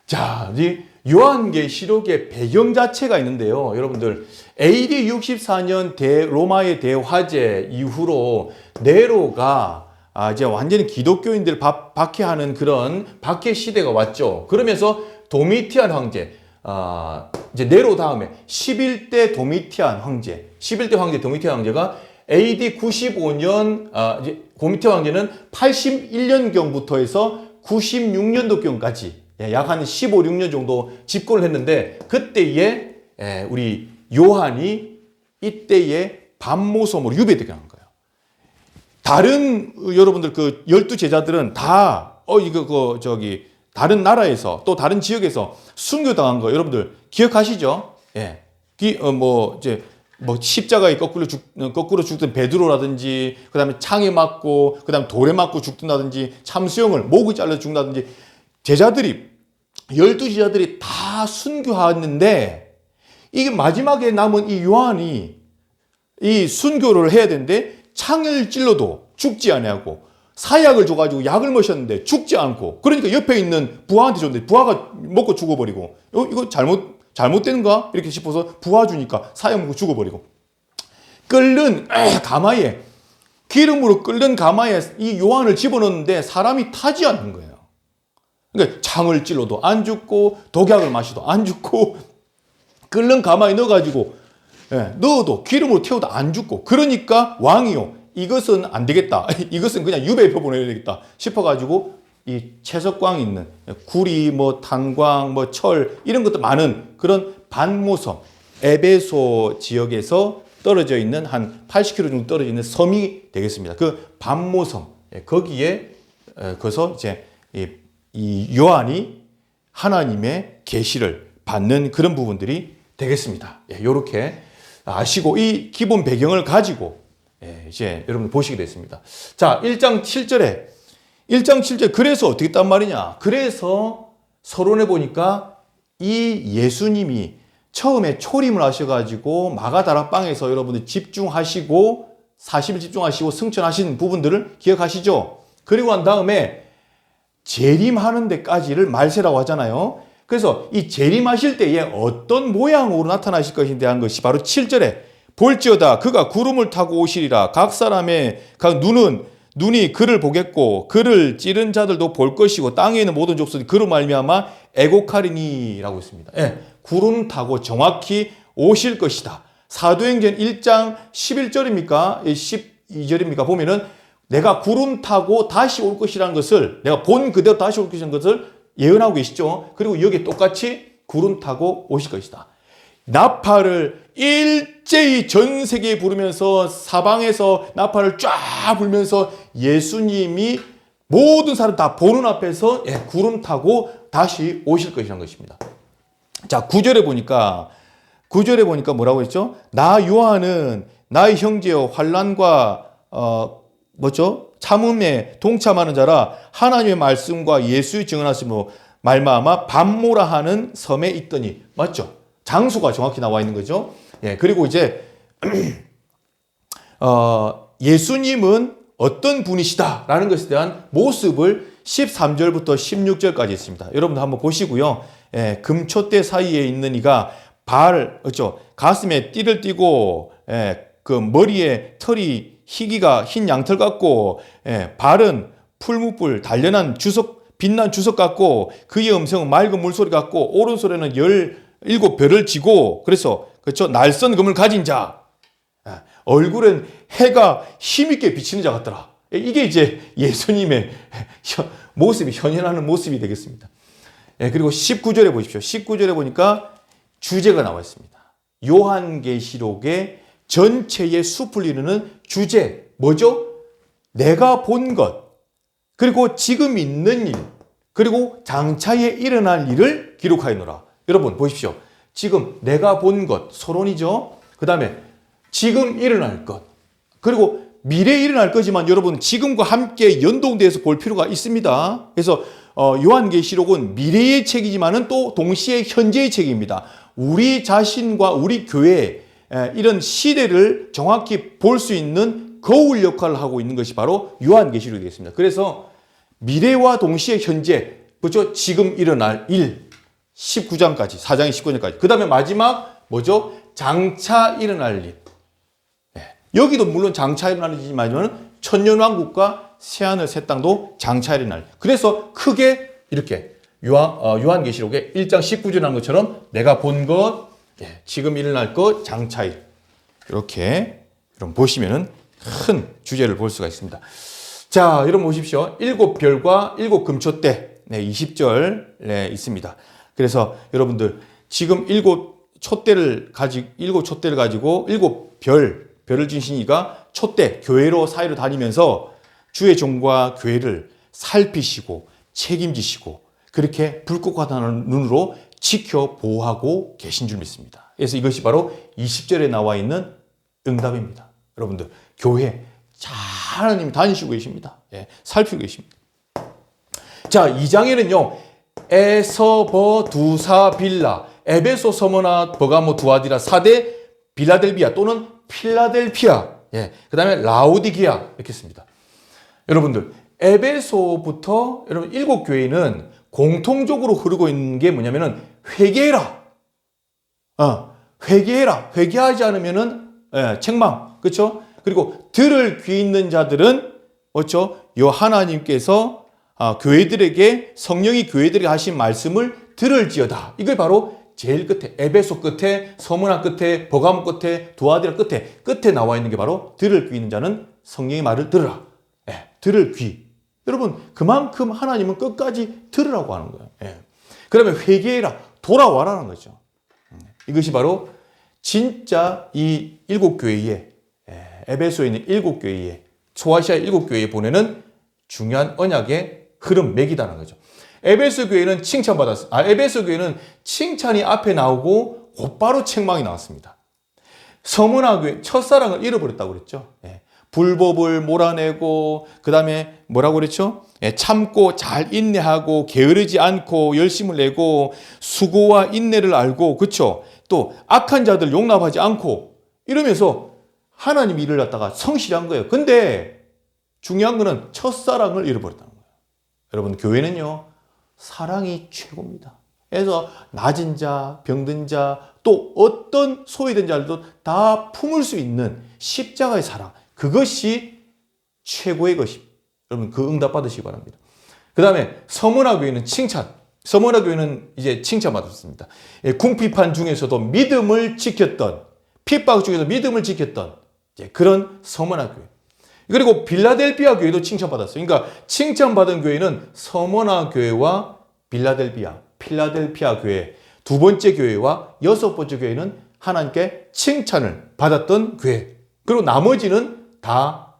Speaker 1: 자, 이 요한계시록의 배경 자체가 있는데요. 여러분들 AD 64년 로마의 대화재 이후로 네로가 이제 완전히 기독교인들 박해하는 그런 박해 시대가 왔죠. 그러면서 도미티안 황제, 이제 네로 다음에 11대 도미티안 황제 도미티안 황제가 AD 95년, 이제 도미티안 황제는 81년경부터 해서 96년도경까지 약 한 15, 16년 정도 집권을 했는데, 그때에 우리 요한이 이때에 반모섬으로 유배되게 한 거예요. 다른 여러분들 그 12제자들은 다 다른 나라에서 또 다른 지역에서 순교당한 거 여러분들 기억하시죠? 예. 십자가에 거꾸로 죽던 베드로라든지, 그 다음에 창에 맞고, 그 다음에 돌에 맞고 죽든다든지, 참수형을 목을 잘라 죽는다든지, 12제자들이 다 순교하는데, 이게 마지막에 남은 이 요한이 이 순교를 해야 되는데, 창을 찔러도 죽지 아니하고, 사약을 줘가지고 약을 마셨는데 죽지 않고, 그러니까 옆에 있는 부하한테 줬는데 부하가 먹고 죽어버리고, 이거 잘못된가? 이렇게 싶어서 부하 주니까 사약 먹고 죽어버리고, 끓는 가마에, 기름으로 끓는 가마에 이 요한을 집어넣는데 사람이 타지 않는 거예요. 그러니까 창을 찔러도 안 죽고, 독약을 마셔도 안 죽고, 끓는 가마에 넣어가지고 넣어도 기름으로 태워도 안 죽고, 그러니까 왕이요, 이것은 안 되겠다, 이것은 그냥 유배표 보내야 되겠다 싶어가지고 이 채석광 있는 구리, 탄광, 철 이런 것도 많은 그런 반모섬, 에베소 지역에서 떨어져 있는 한 80km 정도 떨어져 있는 섬이 되겠습니다. 그 반모섬, 거기에 거기서 이제 이 요한이 하나님의 계시를 받는 그런 부분들이 되겠습니다. 이렇게 아시고 이 기본 배경을 가지고 이제 여러분 보시게 됐습니다. 자, 1장 7절에 그래서 어떻게 했단 말이냐? 그래서 서론에 보니까 이 예수님이 처음에 초림을 하셔가지고 마가다락방에서 여러분들 집중하시고 40일 집중하시고 승천하신 부분들을 기억하시죠? 그리고 난 다음에 재림하는 데까지를 말세라고 하잖아요. 그래서 이 재림하실 때에 어떤 모양으로 나타나실 것에 대한 것이 바로 7절에 볼지어다 그가 구름을 타고 오시리라. 각 사람의 각 눈이 그를 보겠고 그를 찌른 자들도 볼 것이고 땅에 있는 모든 족속이 그로 말미암아 애곡하리니라고 했습니다. 예, 구름 타고 정확히 오실 것이다. 사도행전 1장 11절입니까? 12절입니까? 보면은 내가 구름 타고 다시 올 것이라는 것을 내가 본 그대로 다시 올 것이라는 것을 예언하고 계시죠. 그리고 여기에 똑같이 구름 타고 오실 것이다. 나팔을 일제히 전 세계에 부르면서 사방에서 나팔을 쫙 불면서 예수님이 모든 사람 다 보는 앞에서 구름 타고 다시 오실 것이라는 것입니다. 자, 9절에 보니까 뭐라고 했죠? 나 요한은 나의 형제여 환난과 참음에 동참하는 자라 하나님의 말씀과 예수의 증언하심으로 말미암아 밤모라 하는 섬에 있더니 맞죠? 장소가 정확히 나와 있는 거죠. 예, 그리고 이제 예수님은 어떤 분이시다라는 것에 대한 모습을 13절부터 16절까지 있습니다. 여러분들 한번 보시고요. 예, 금초대 사이에 있는 이가 가슴에 띠를 띠고 그 머리에 털이 희기가 흰 양털 같고 발은 풀무불 단련한 빛난 주석 같고 그의 음성은 맑은 물소리 같고 오른손에는 17별을 쥐고 그래서 그렇죠 날선 금을 가진 자 얼굴엔 해가 힘있게 비치는 자 같더라. 이게 이제 예수님의 모습이 현현하는 모습이 되겠습니다. 그리고 19절에 보십시오. 19절에 보니까 주제가 나와 있습니다. 요한계시록의 전체의 숲을 이루는 주제 뭐죠? 내가 본 것 그리고 지금 있는 일 그리고 장차에 일어날 일을 기록하였노라. 여러분 보십시오. 지금 내가 본 것 서론이죠. 그 다음에 지금 일어날 것 그리고 미래에 일어날 거지만 여러분 지금과 함께 연동돼서 볼 필요가 있습니다. 그래서 요한계시록은 미래의 책이지만은 또 동시에 현재의 책입니다. 우리 자신과 우리 교회 이런 시대를 정확히 볼 수 있는 거울 역할을 하고 있는 것이 바로 요한계시록이 되겠습니다. 그래서 미래와 동시에 현재, 그렇죠? 지금 일어날 일, 19장까지, 4장의 19절까지. 그 다음에 마지막 뭐죠? 장차 일어날 일. 여기도 물론 장차 일어날 일이지만 천년왕국과 새하늘 새 땅도 장차 일어날 일. 그래서 크게 이렇게 요한계시록의 1장 19절에 한 것처럼 내가 본 것, 지금 일어날 것, 장차일. 이렇게 여러분 보시면은 큰 주제를 볼 수가 있습니다. 자, 여러분 보십시오. 7별과 7금초대 20절 있습니다. 그래서 여러분들 지금 7촛대를 가지고 7별을 지신 이가 촛대 교회로 사회로 다니면서 주의 종과 교회를 살피시고 책임지시고 그렇게 불꽃같은 눈으로 지켜 보호하고 계신 줄 믿습니다. 그래서 이것이 바로 20절에 나와 있는 응답입니다. 여러분들 교회 잘 하나님 다니시고 계십니다. 살피고 계십니다. 자, 2장에는요. 에서버 두사 빌라 에베소 서머나 버가모 두아디라 사대 빌라델비아 또는 필라델피아 그 다음에 라오디게아 이렇게 씁니다. 여러분들 에베소부터 여러분 7교회는 공통적으로 흐르고 있는 게 뭐냐면은 회개해라. 회개해라. 회개하지 않으면은 책망. 그렇죠? 그리고 들을 귀 있는 자들은 그렇죠? 요 하나님께서 교회들에게 성령이 교회들에게 하신 말씀을 들을지어다. 이걸 바로 제일 끝에 에베소 끝에 서문화 끝에 버가모 끝에 두아디라 끝에 나와 있는 게 바로 들을 귀 있는 자는 성령의 말을 들으라. 들을 귀. 여러분 그만큼 하나님은 끝까지 들으라고 하는 거예요. 그러면 회개해라. 돌아와라는 거죠. 이것이 바로 진짜 이 7교회에 에베소에 있는 7교회에 소아시아 7교회에 보내는 중요한 언약의 흐름 맥이다라는 거죠. 에베소 교회는 에베소 교회는 칭찬이 앞에 나오고 곧바로 책망이 나왔습니다. 서문화 교회 첫사랑을 잃어버렸다고 그랬죠. 불법을 몰아내고 그 다음에 뭐라고 그랬죠? 참고 잘 인내하고 게으르지 않고 열심을 내고 수고와 인내를 알고 그렇죠? 또 악한 자들 용납하지 않고 이러면서 하나님 일을 갖다가 성실히 한 거예요. 근데 중요한 거는 첫사랑을 잃어버렸다는 거예요. 여러분, 교회는요, 사랑이 최고입니다. 그래서 낮은 자, 병든 자, 또 어떤 소외된 자들도 다 품을 수 있는 십자가의 사랑, 그것이 최고의 것입니다. 여러분, 그 응답 받으시기 바랍니다. 그 다음에 서문화 교회는 칭찬. 서문화 교회는 이제 칭찬받았습니다. 궁핍한 중에서도 믿음을 지켰던, 핍박 중에서 믿음을 지켰던 그런 서문화 교회. 그리고 빌라델비아 교회도 칭찬받았어요. 그러니까 칭찬받은 교회는 서문화 교회와 필라델피아 교회, 두 번째 교회와 여섯 번째 교회는 하나님께 칭찬을 받았던 교회. 그리고 나머지는 다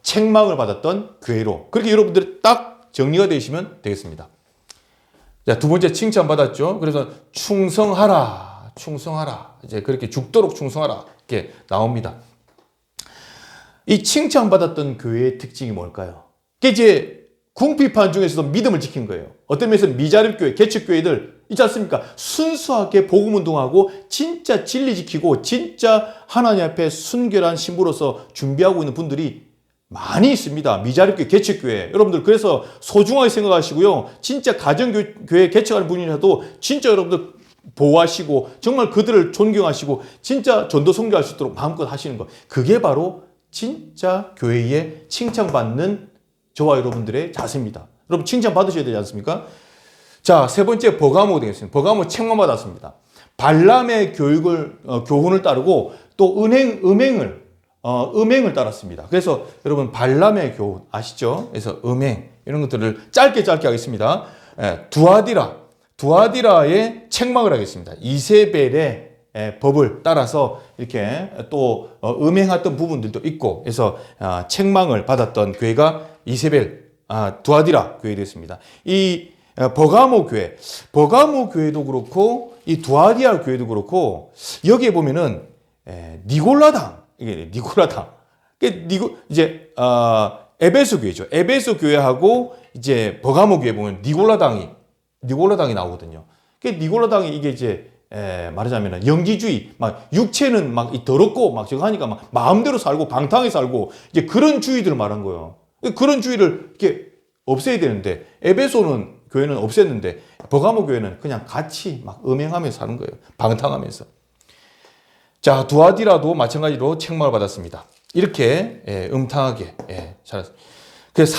Speaker 1: 책망을 받았던 교회로. 그렇게 여러분들이 딱 정리가 되시면 되겠습니다. 자, 두 번째 칭찬받았죠. 그래서 충성하라. 이제 그렇게 죽도록 충성하라. 이렇게 나옵니다. 이 칭찬받았던 교회의 특징이 뭘까요? 그게 이제 궁핍한 중에서도 믿음을 지킨 거예요. 어떤 면에서는 미자립교회, 개척교회들 있지 않습니까? 순수하게 복음운동하고 진짜 진리 지키고 진짜 하나님 앞에 순결한 신부로서 준비하고 있는 분들이 많이 있습니다. 미자립교회, 개척교회. 여러분들 그래서 소중하게 생각하시고요. 진짜 가정교회 개척하는 분이라도 진짜 여러분들 보호하시고 정말 그들을 존경하시고 진짜 전도 선교할 수 있도록 마음껏 하시는 것. 그게 바로 진짜 교회에 칭찬받는 저와 여러분들의 자세입니다. 여러분 칭찬받으셔야 되지 않습니까? 자, 세 번째 버가모 되겠습니다. 버가모 책망받았습니다. 발람의 교훈을 따르고 또 음행을 따랐습니다. 그래서 여러분 발람의 교훈 아시죠? 그래서 음행 이런 것들을 짧게 하겠습니다. 두아디라의 책망을 하겠습니다. 이세벨의 법을 따라서 이렇게 또 음행했던 부분들도 있고 그래서 책망을 받았던 교회가 이세벨, 두아디라 교회 되었습니다. 이 버가모 교회도 그렇고 이 두아디라 교회도 그렇고 여기에 보면은 니골라당 이제 에베소 교회죠. 에베소 교회하고 이제 버가모 교회 보면 니골라당이 나오거든요. 그 니골라당이 이게 이제 말하자면 영지주의, 막 육체는 막 더럽고 막 저거 하니까 막 마음대로 살고 방탕하게 살고 이제 그런 주의들을 말한 거예요. 그런 주의를 이렇게 없애야 되는데 에베소는 교회는 없앴는데 버가모 교회는 그냥 같이 막 음행하면서 사는 거예요. 방탕하면서. 자, 두아디라도 마찬가지로 책망을 받았습니다. 이렇게 음탕하게 살았습니다. 그래서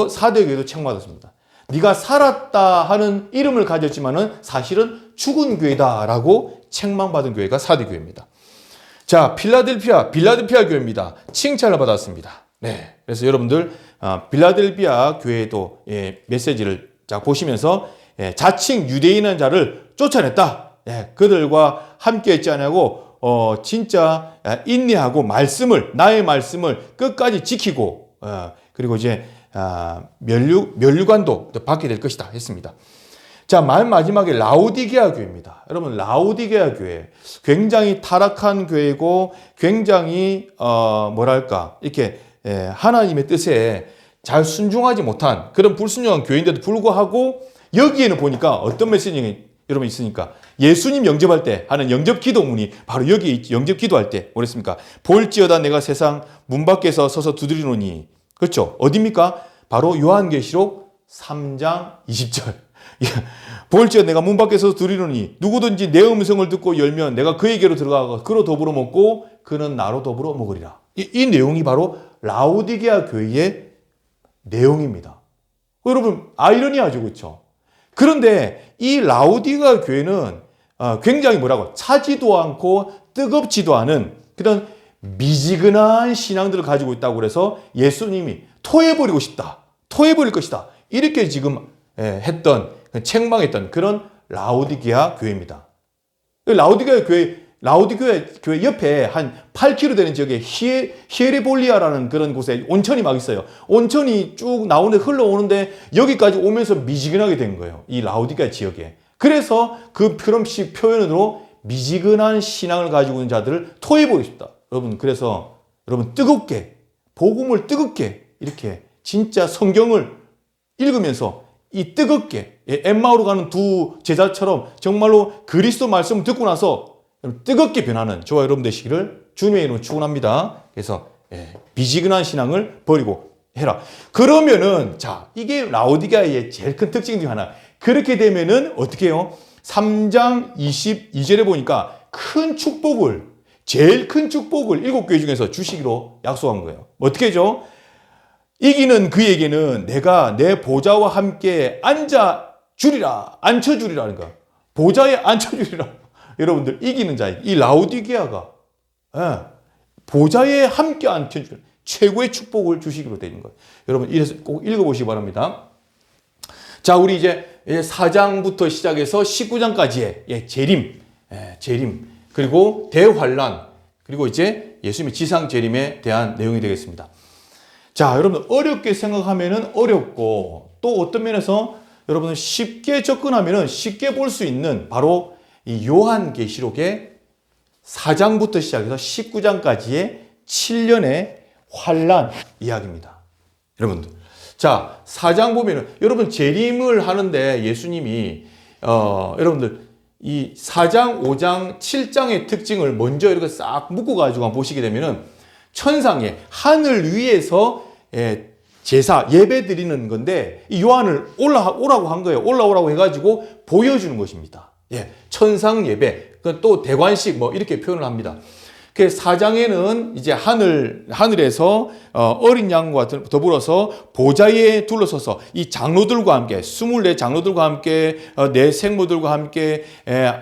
Speaker 1: 사대교회도 책망받았습니다. 네가 살았다 하는 이름을 가졌지만은 사실은 죽은 교회다라고 책망받은 교회가 사대교회입니다. 자, 빌라델피아 교회입니다. 칭찬을 받았습니다. 네, 그래서 여러분들 빌라델피아 교회도 메시지를 보시면서 자칭 유대인한 자를 쫓아냈다. 그들과 함께했지 않냐고 진짜 인내하고 나의 말씀을 끝까지 지키고 그리고 이제 면류관도 받게 될 것이다 했습니다. 자, 맨 마지막에 라오디게아 교회입니다. 여러분, 라오디게아 교회 굉장히 타락한 교회고 굉장히 이렇게 하나님의 뜻에 잘 순종하지 못한 그런 불순종한 교회인데도 불구하고 여기에는 보니까 어떤 메시지가 여러분 있으니까 예수님 영접할 때 하는 영접 기도문이 바로 여기 영접 기도할 때 뭐랬습니까? 볼지어다 내가 세상 문 밖에서 서서 두드리노니. 그렇죠? 어디입니까? 바로 요한계시록 3장 20절. 볼지어다 내가 문 밖에서 두드리노니 누구든지 내 음성을 듣고 열면 내가 그에게로 들어가고 그로 더불어 먹고 그는 나로 더불어 먹으리라. 이 내용이 바로 라오디게아 교회의 내용입니다. 여러분 아이러니하죠, 그렇죠? 그런데 이 라오디게아 교회는 굉장히 차지도 않고 뜨겁지도 않은 그런 미지근한 신앙들을 가지고 있다고 그래서 예수님이 토해버릴 것이다. 이렇게 지금 책망했던 그런 라오디게아 교회입니다. 라오디게아 교회 옆에 한 8km 되는 지역에 히에레볼리아라는 그런 곳에 온천이 막 있어요. 온천이 쭉 흘러오는데 여기까지 오면서 미지근하게 된 거예요. 이 라오디게아 지역에. 그래서 그런 표현으로 미지근한 신앙을 가지고 있는 자들을 토해버리고 싶다. 그래서 여러분 복음을 뜨겁게 이렇게 진짜 성경을 읽으면서 이 뜨겁게 엠마오로 가는 두 제자처럼 정말로 그리스도 말씀을 듣고 나서 뜨겁게 변하는 저와 여러분 되시기를 주님의 이름으로 축원합니다. 그래서 비지근한 신앙을 버리고 해라. 그러면은 자, 이게 라오디게아의 제일 큰 특징 중 하나. 그렇게 되면은 어떻게 해요? 3장 22절에 보니까 큰 축복을, 제일 큰 축복을 7교회 중에서 주시기로 약속한 거예요. 어떻게 하죠? 이기는 그에게는 내가 내 보좌와 함께 앉아주리라, 앉혀주리라는 거야. 보좌에 앉혀주리라. 여러분들, 이기는 자, 이 라오디게아가 보좌에 함께 앉혀주리라. 최고의 축복을 주시기로 되는 거예요. 여러분, 이래서 꼭 읽어보시기 바랍니다. 자, 우리 이제 4장부터 시작해서 19장까지의 재림, 그리고 대환란, 그리고 이제 예수님의 지상 재림에 대한 내용이 되겠습니다. 자, 여러분, 어렵게 생각하면은 어렵고, 또 어떤 면에서 여러분은 쉽게 접근하면은 쉽게 볼 수 있는 바로 이 요한계시록의 4장부터 시작해서 19장까지의 7년의 환란 이야기입니다. 여러분들. 자, 4장 보면은, 여러분, 재림을 하는데 예수님이, 여러분들, 이 4장, 5장, 7장의 특징을 먼저 이렇게 싹 묶어가지고 한번 보시게 되면은, 천상에, 하늘 위에서 제사, 예배 드리는 건데, 이 요한을 오라고 한 거예요. 올라오라고 해가지고 보여주는 것입니다. 천상 예배, 또 대관식, 뭐, 이렇게 표현을 합니다. 그 4장에는 이제 하늘에서 어린 양과 더불어서 보좌에 둘러서서 이 장로들과 함께 24 장로들과 함께 네 생모들과 함께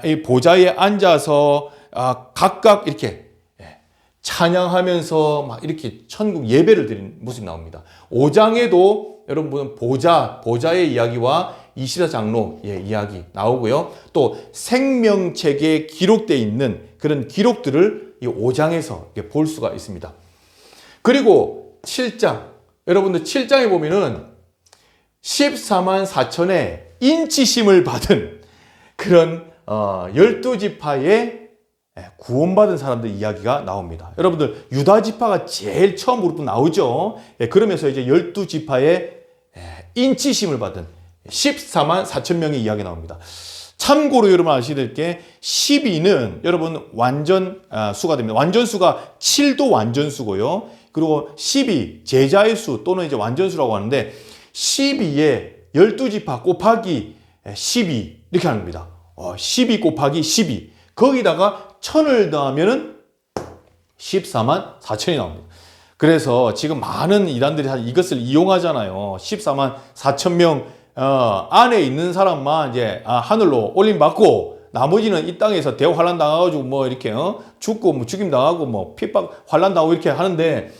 Speaker 1: 이 보좌에 앉아서 각각 이렇게 찬양하면서 막 이렇게 천국 예배를 드리는 모습이 나옵니다. 5장에도 여러분 보좌의 이야기와 24장로의 이야기 나오고요. 또 생명책에 기록되어 있는 그런 기록들을 이 5장에서 볼 수가 있습니다. 그리고 7장, 여러분들 7장에 보면은 14만 4천의 인치심을 받은 그런 12지파의 구원받은 사람들 이야기가 나옵니다. 여러분들 유다지파가 제일 처음으로 나오죠. 그러면서 이제 12지파의 인치심을 받은 14만 4천 명의 이야기 나옵니다. 참고로 여러분 아셔야 될 게 12는 여러분 완전 수가 됩니다. 완전수가 7도 완전수고요. 그리고 12 제자의 수 또는 이제 완전수라고 하는데 12에 12지파 곱하기 12 이렇게 하는 겁니다. 12 곱하기 12 거기다가 1000을 더하면은 14만 4천이 나옵니다. 그래서 지금 많은 이단들이 이것을 이용하잖아요. 14만 4천 명 안에 있는 사람만 이제 하늘로 올림 받고 나머지는 이 땅에서 대환란 당해가지고 뭐 이렇게 죽고 뭐 죽임 당하고 뭐 핍박 환란 당하고 이렇게 하는데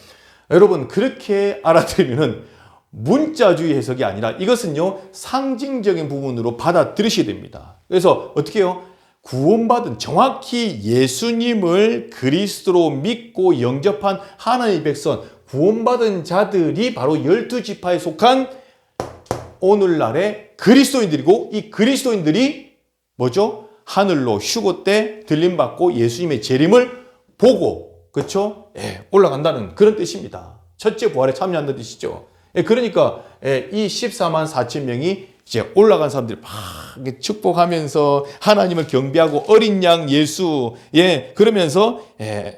Speaker 1: 여러분 그렇게 알아들으면은 문자주의 해석이 아니라 이것은요 상징적인 부분으로 받아들이셔야 됩니다. 그래서 어떻게 해요? 구원받은 정확히 예수님을 그리스도로 믿고 영접한 하나님의 백성 구원받은 자들이 바로 12지파에 속한 오늘날의 그리스도인들이고 이 그리스도인들이 뭐죠? 하늘로 휴거 때 들림받고 예수님의 재림을 보고 그렇죠? 올라간다는 그런 뜻입니다. 첫째 부활에 참여한다는 뜻이죠. 그러니까 이 14만 4천 명이 이제 올라간 사람들이 막 축복하면서 하나님을 경배하고 어린 양 예수 그러면서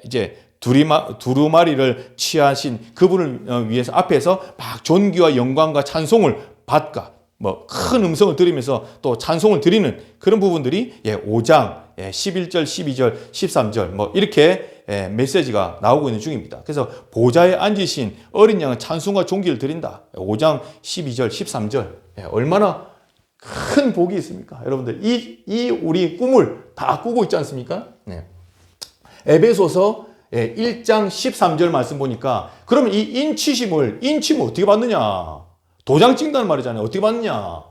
Speaker 1: 이제 두루마리를 취하신 그분을 위해서 앞에서 막 존귀와 영광과 찬송을 받가 뭐 큰 음성을 들으면서 또 찬송을 드리는 그런 부분들이 5장 11절, 12절, 13절 뭐 이렇게 메시지가 나오고 있는 중입니다. 그래서 보좌에 앉으신 어린 양은 찬송과 존귀를 드린다. 5장 12절, 13절 얼마나 큰 복이 있습니까? 여러분들 이 우리 꿈을 다 꾸고 있지 않습니까? 에베소서 1장 13절 말씀 보니까 그러면 이 인치심을 어떻게 받느냐? 도장 찍는다는 말이잖아요. 어떻게 받느냐?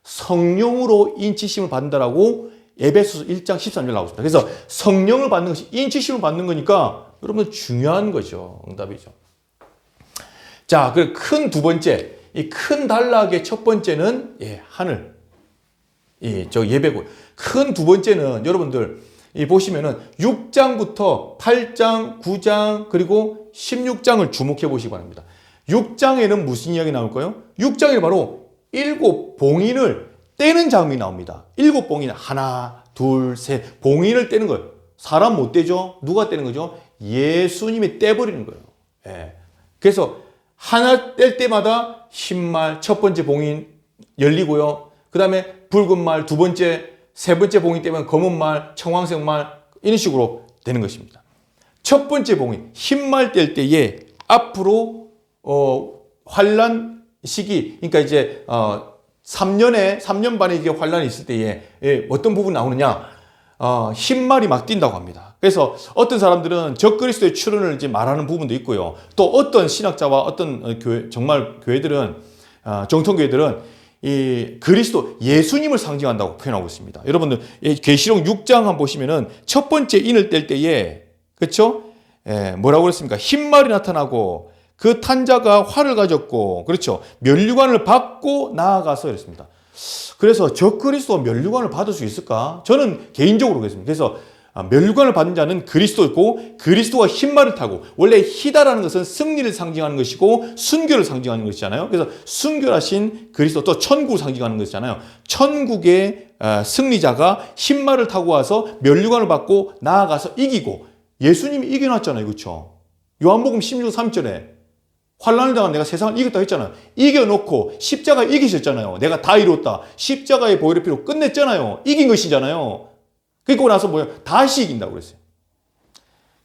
Speaker 1: 성령으로 인치심을 받는다라고 에베소서 1장 13절 나오고 있습니다. 그래서 성령을 받는 것이 인치심을 받는 거니까 여러분 중요한 거죠. 응답이죠. 자, 그 큰 두 번째, 이 큰 단락의 첫 번째는 하늘, 예배고, 큰 두 번째는 여러분들 보시면은 6장부터 8장, 9장 그리고 16장을 주목해 보시기 바랍니다. 6장에는 무슨 이야기 나올까요? 6장에 바로 7 봉인을 떼는 장면이 나옵니다. 7봉인 하나, 둘, 셋 봉인을 떼는 거예요. 사람 못 떼죠? 누가 떼는 거죠? 예수님이 떼버리는 거예요. 예. 그래서 하나 뗄 때마다 흰말 첫 번째 봉인 열리고요. 그 다음에 붉은 말 두 번째, 세 번째 봉인 떼면 검은 말, 청황색 말 이런 식으로 되는 것입니다. 첫 번째 봉인 흰말 뗄 때에 앞으로 환란 시기, 그러니까 이제 3년 반에 이게 환란이 있을 때에 어떤 부분이 나오느냐, 흰말이 막 뛴다고 합니다. 그래서 어떤 사람들은 적그리스도의 출현을 이제 말하는 부분도 있고요. 또 어떤 신학자와 어떤 교회, 정말 교회들은 정통교회들은 이 그리스도 예수님을 상징한다고 표현하고 있습니다. 여러분들 계시록 6장 한번 보시면은 첫 번째 인을 뗄 때에 그렇죠? 뭐라고 그랬습니까? 흰말이 나타나고 그 탄자가 활을 가졌고 그렇죠? 면류관을 받고 나아가서 이랬습니다. 그래서 적그리스도가 면류관을 받을 수 있을까? 저는 개인적으로 그랬습니다. 그래서 면류관을 받는 자는 그리스도였고 그리스도가 흰말을 타고, 원래 희다라는 것은 승리를 상징하는 것이고 순교를 상징하는 것이잖아요. 그래서 순교하신 그리스도, 또 천국을 상징하는 것이잖아요. 천국의 승리자가 흰말을 타고 와서 면류관을 받고 나아가서 이기고, 예수님이 이겨놨잖아요. 그렇죠? 요한복음 16장 3절에 환난을 당한 내가 세상을 이겼다 했잖아요. 이겨놓고 십자가에 이기셨잖아요. 내가 다 이뤘다. 십자가의 보혈의 피로 끝냈잖아요. 이긴 것이잖아요. 그리고 나서 뭐예요? 다시 이긴다고 그랬어요.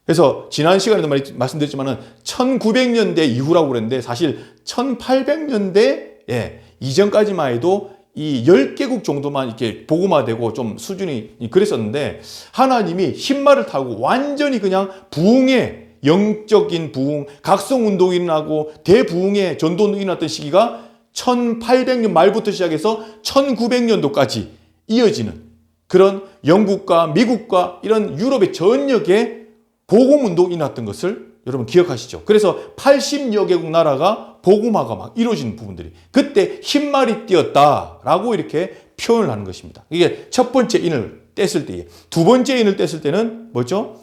Speaker 1: 그래서 지난 시간에도 말씀드렸지만은 1900년대 이후라고 그랬는데 사실 1800년대 이전까지만 해도 이 10개국 정도만 이렇게 복음화되고 좀 수준이 그랬었는데, 하나님이 흰말을 타고 완전히 그냥 부흥의 영적인 부흥, 각성운동이 일어나고 대부흥의 전도운동이 일어났던 시기가 1800년 말부터 시작해서 1900년도까지 이어지는 그런 영국과 미국과 이런 유럽의 전역에 복음운동이 일어났던 것을 여러분 기억하시죠? 그래서 80여 개국 나라가 복음화가 막 이루어지는 부분들이, 그때 흰말이 띄었다라고 이렇게 표현을 하는 것입니다. 이게 첫 번째 인을 뗐을 때에. 두 번째 인을 뗐을 때는 뭐죠?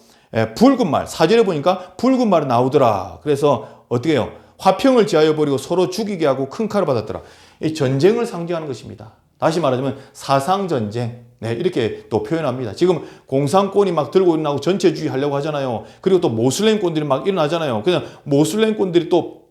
Speaker 1: 붉은 말, 4절에 보니까 붉은 말이 나오더라. 그래서 어떻게 해요? 화평을 지하여 버리고 서로 죽이게 하고 큰 칼을 받았더라. 이 전쟁을 상징하는 것입니다. 다시 말하자면 사상전쟁. 이렇게 또 표현합니다. 지금 공산권이 막 들고 일어나고 전체주의 하려고 하잖아요. 그리고 또 모슬렘권들이 막 일어나잖아요. 그냥 모슬렘권들이 또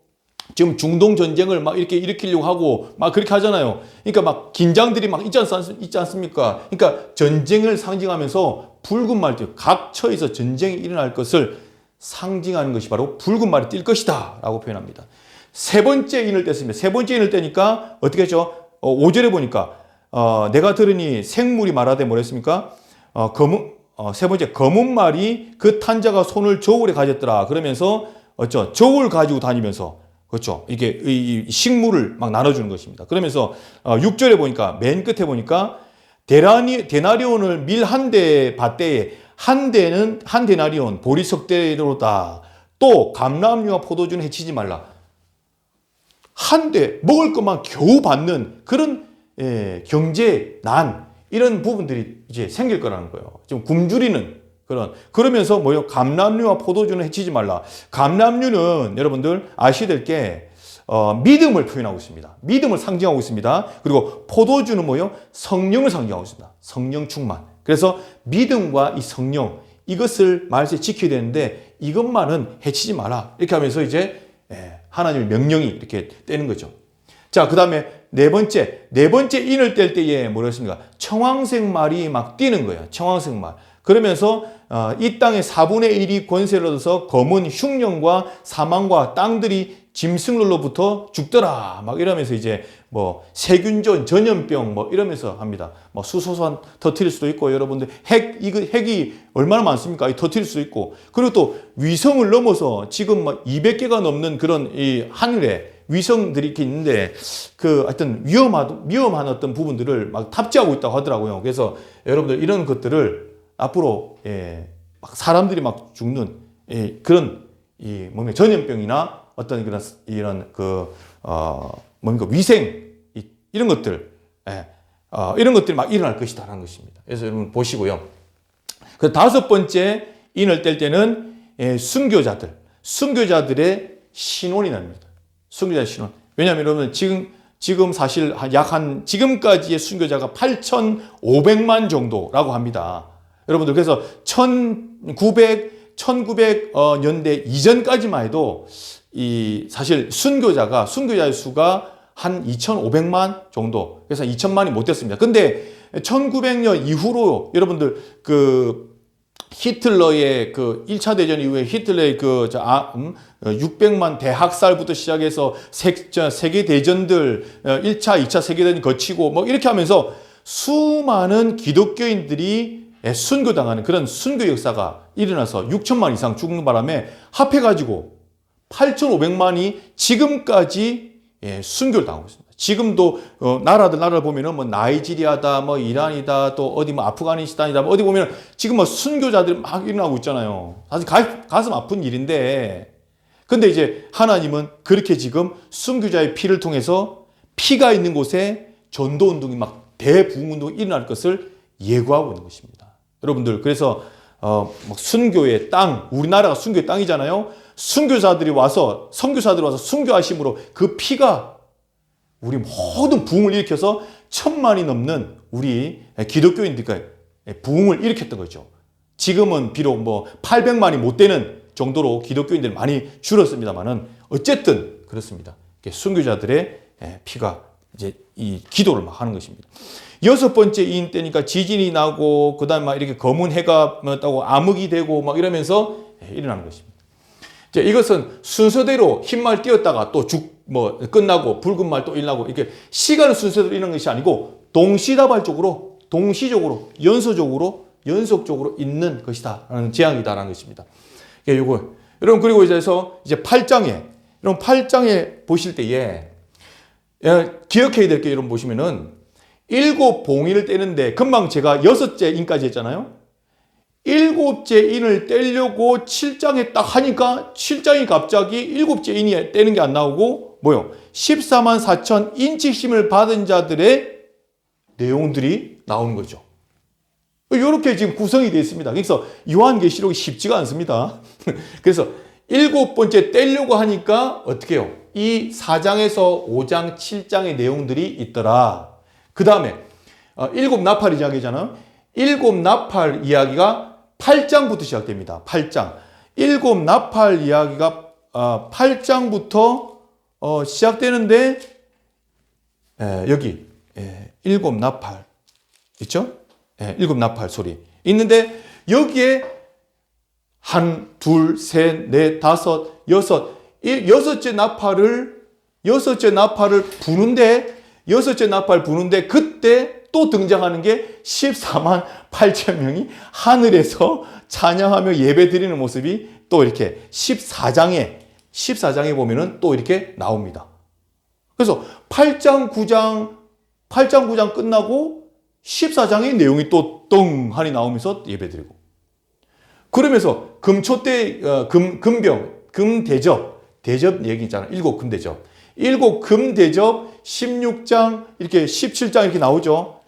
Speaker 1: 지금 중동 전쟁을 막 이렇게 일으키려고 하고 막 그렇게 하잖아요. 그러니까 막 긴장들이 막 있지 않습니까? 그러니까 전쟁을 상징하면서 붉은 말들, 각 처에서 전쟁이 일어날 것을 상징하는 것이 바로 붉은 말이 뛸 것이다 라고 표현합니다. 세 번째 인을 뗐습니다. 세 번째 인을 떼니까 어떻게 했죠? 5절에 보니까 내가 들으니 생물이 말하되 뭐랬습니까? 세 번째 검은 말이 그 탄자가 손을 저울에 가졌더라. 그러면서 저울 가지고 다니면서 그렇죠. 이게 이 식물을 막 나눠주는 것입니다. 그러면서 6절에 보니까 맨 끝에 보니까 데나리온을 밀 한 대 밭대에 한 데나리온 보리석대로다. 또 감람류와 포도주는 해치지 말라. 한 대 먹을 것만 겨우 받는 그런 경제 난 이런 부분들이 이제 생길 거라는 거예요. 좀 굶주리는 그러면서 뭐요? 감람류와 포도주는 해치지 말라. 감람류는 여러분들 아셔야 될 게 믿음을 표현하고 있습니다. 믿음을 상징하고 있습니다. 그리고 포도주는 뭐요? 성령을 상징하고 있습니다. 성령 충만. 그래서 믿음과 이 성령 이것을 말세 지켜야 되는데 이것만은 해치지 마라. 이렇게 하면서 이제 하나님의 명령이 이렇게 떼는 거죠. 자, 그 다음에 네 번째 인을 뗄 때에 뭐라 했습니까? 청황색 말이 막 뛰는 거예요. 청황색 말. 그러면서 이 땅의 4분의 1이 권세를 얻어서 검은 흉령과 사망과 땅들이 짐승들로부터 죽더라. 막 이러면서 이제 뭐 세균전, 전염병 뭐 이러면서 합니다. 뭐 수소산 터뜨릴 수도 있고 여러분들 핵이 얼마나 많습니까? 터뜨릴 수도 있고 그리고 또 위성을 넘어서 지금 막 200개가 넘는 그런 이 하늘에 위성들이 이렇게 있는데 그 하여튼 위험한 어떤 부분들을 막 탑재하고 있다고 하더라고요. 그래서 여러분들 이런 것들을 앞으로 막 사람들이 막 죽는 그런 이 뭡니까 전염병이나 어떤 그런 이런 뭡니까 위생 이런 것들 이런 것들이 막 일어날 것이다라는 것입니다. 그래서 여러분 보시고요. 그 다섯 번째 인을 뗄 때는 순교자들의 신원이 납니다. 순교자의 신원. 왜냐하면 여러분 지금 지금 사실 지금까지의 순교자가 8,500만 정도라고 합니다. 여러분들, 그래서 1900년대 이전까지만 해도 사실 순교자의 수가 한 2,500만 정도, 그래서 2천만이 못 됐습니다. 근데 1900년 이후로 여러분들 히틀러의 1차 대전 이후에 히틀러의 600만 대학살부터 시작해서 세계 대전들, 1차, 2차 세계대전 거치고 뭐 이렇게 하면서 수많은 기독교인들이 순교당하는 그런 순교 역사가 일어나서 6천만 이상 죽는 바람에 합해가지고 8,500만이 지금까지 순교를 당하고 있습니다. 지금도 나라를 보면은 뭐 나이지리아다, 뭐 이란이다, 또 어디 뭐 아프가니스탄이다, 뭐 어디 보면 지금 뭐 순교자들이 막 일어나고 있잖아요. 사실 가슴 아픈 일인데, 근데 이제 하나님은 그렇게 지금 순교자의 피를 통해서 피가 있는 곳에 전도 운동이 막 대부흥 운동이 일어날 것을 예고하고 있는 것입니다. 여러분들, 그래서 막 순교의 땅, 우리나라가 순교의 땅이잖아요. 선교사들이 와서 순교하심으로 그 피가 우리 모든 부흥을 일으켜서 1,000만이 넘는 우리 기독교인들과 부흥을 일으켰던 거죠. 지금은 비록 뭐 800만이 못 되는 정도로 기독교인들이 많이 줄었습니다만은 어쨌든 그렇습니다. 순교자들의 피가 이제 이 기도를 막 하는 것입니다. 6번째 이인 때니까 지진이 나고 그다음에 막 이렇게 검은 해가 떠고 암흑이 되고 막 이러면서 일어나는 것입니다. 이것은 순서대로 흰말 띄었다가 또 끝나고 붉은 말 또 일어나고 이렇게 시간은 순서대로 일어나는 것이 아니고 동시다발적으로, 연속적으로 있는 것이다 라는 재앙이다라는 것입니다. 요거 여러분, 그리고 이제 8장에 여러분 8장에 보실 때에 기억해야 될 게, 여러분 보시면은 7봉인을 떼는데 금방 제가 6째 인까지 했잖아요. 7째 인을 떼려고 7장에 딱 하니까 7장이 갑자기 7째 인이 떼는 게 안 나오고 14만 4천 인치심을 받은 자들의 내용들이 나오는 거죠. 이렇게 지금 구성이 되어 있습니다. 그래서 요한계시록이 쉽지가 않습니다. 그래서 7번째 떼려고 하니까 어떻게 해요? 이 4장에서 5장, 7장의 내용들이 있더라. 그 다음에 7나팔 이야기잖아요. 7나팔 이야기가 8장부터 시작됩니다. 8장. 7나팔 이야기가 8장부터 시작되는데 여기 7나팔 있죠? 7나팔 소리 있는데 여기에 한, 둘, 셋, 넷, 다섯, 여섯째 나팔을 부는데 그때 또 등장하는 게 14만 8천 명이 하늘에서 찬양하며 예배 드리는 모습이 또 이렇게 14장에 보면은 또 이렇게 나옵니다. 그래서 8장, 9장 끝나고 14장의 내용이 또 덩하니 나오면서 예배 드리고, 그러면서 금초대, 대접 얘기 있잖아요. 7금대접. 7금대접 16장, 이렇게 17장 이렇게 나오죠.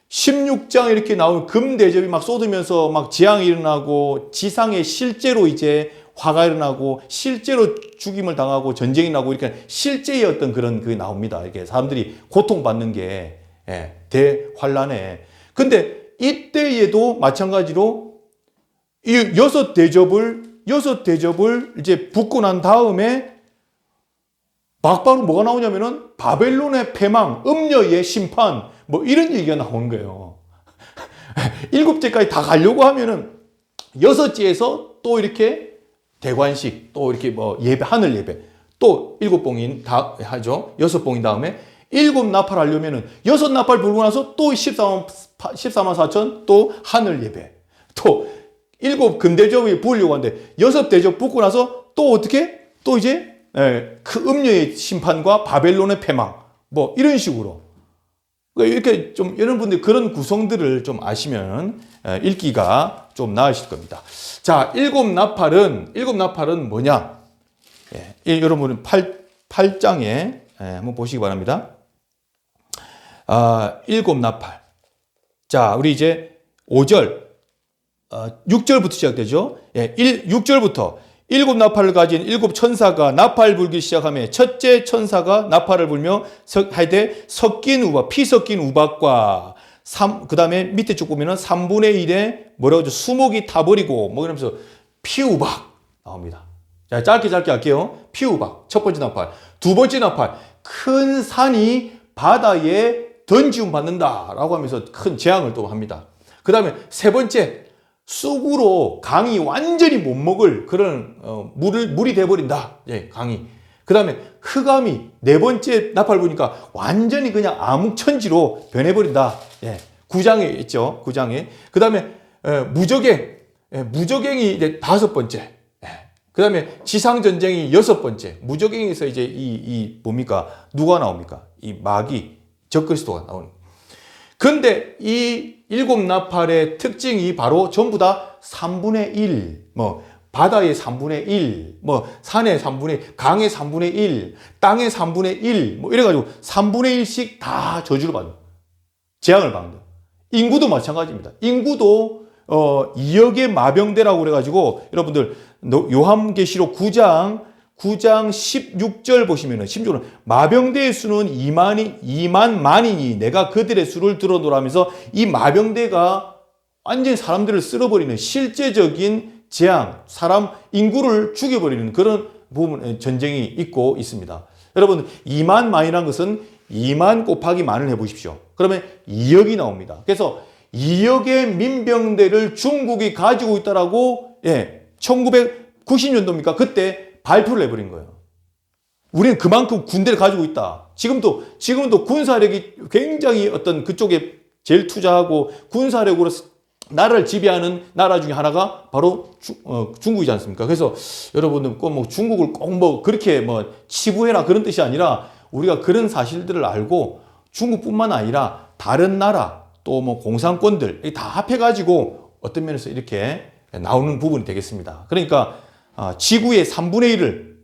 Speaker 1: 16장 이렇게 나오는 금대접이 막 쏟으면서 막 재앙이 일어나고 지상에 실제로 이제 화가 일어나고 실제로 죽임을 당하고 전쟁이 나고 이렇게 실제의 어떤 그런 그게 나옵니다. 이렇게 사람들이 고통받는 게 대환란에. 근데 이때에도 마찬가지로 이 여섯 대접을 이제 붓고 난 다음에 막바로 뭐가 나오냐면은 바벨론의 패망, 음녀의 심판, 뭐 이런 얘기가 나오는 거예요. 7제까지 다 가려고 하면은 6제에서 또 이렇게 대관식, 또 이렇게 뭐 예배, 하늘 예배, 또 7봉인 다 하죠. 6봉인 다음에 7나팔 하려면은 6나팔 불고 나서 또 14만 4천 또 하늘 예배, 또 7금대접이 부으려고 하는데 6대접 붙고 나서 또 어떻게? 또 이제 그 음녀의 심판과 바벨론의 패망, 뭐 이런 식으로. 이렇게 좀 여러분들 그런 구성들을 좀 아시면 읽기가 좀 나으실 겁니다. 자, 7나팔은 뭐냐? 여러분 8장에 한번 보시기 바랍니다. 7나팔. 자, 우리 이제 5절, 6절부터 시작되죠. 6절부터 일곱 나팔을 가진 일곱 천사가 나팔 불기 시작하며 첫째 천사가 나팔을 불며 하되 섞인 우박, 피 섞인 우박과 그 다음에 밑에 쭉 보면은 3분의 1에 뭐라고 하죠? 수목이 타버리고 뭐 이러면서 피우박 나옵니다. 자, 짧게 할게요. 피우박. 첫 번째 나팔. 두 번째 나팔. 큰 산이 바다에 던지움 받는다라고 하면서 큰 재앙을 또 합니다. 그 다음에 세 번째, 쑥으로 강이 완전히 못 먹을 그런 물이 돼버린다. 예, 강이. 그 다음에 흑암이 네 번째 나팔 보니까 완전히 그냥 암흑천지로 변해버린다. 예, 9장에 있죠. 9장에. 그 다음에 무적행이 이제 다섯 번째. 예, 그 다음에 지상전쟁이 여섯 번째. 무적행에서 이제 뭡니까? 누가 나옵니까? 이 마귀, 적그리스도가 나오는. 근데 이 일곱 나팔의 특징이 바로 전부 다 3분의 1, 바다의 3분의 1, 산의 3분의 1, 강의 3분의 1, 땅의 3분의 1, 이래가지고 3분의 1씩 다 저주를 받는, 재앙을 받는. 인구도 마찬가지입니다. 인구도 2억의 마병대라고 그래가지고 여러분들 요한계시록 9장 16절 보시면은 16절은 마병대의 수는 2만 만이니 내가 그들의 수를 들어놓으라면서 이 마병대가 완전히 사람들을 쓸어버리는 실제적인 재앙, 사람 인구를 죽여버리는 그런 부분 전쟁이 있고 있습니다. 여러분 2만 만이라는 것은 2만 곱하기 만을 해보십시오. 그러면 2억이 나옵니다. 그래서 2억의 민병대를 중국이 가지고 있다라고 1990년도입니까? 그때 발표를 해버린 거예요. 우리는 그만큼 군대를 가지고 있다. 지금도 군사력이 굉장히 어떤 그쪽에 제일 투자하고 군사력으로 나라를 지배하는 나라 중에 하나가 바로 중국이지 않습니까? 그래서 여러분들 꼭 중국을 꼭 그렇게 치부해라 그런 뜻이 아니라 우리가 그런 사실들을 알고 중국뿐만 아니라 다른 나라 또 공산권들 다 합해가지고 어떤 면에서 이렇게 나오는 부분이 되겠습니다. 그러니까 지구의 3분의 1을,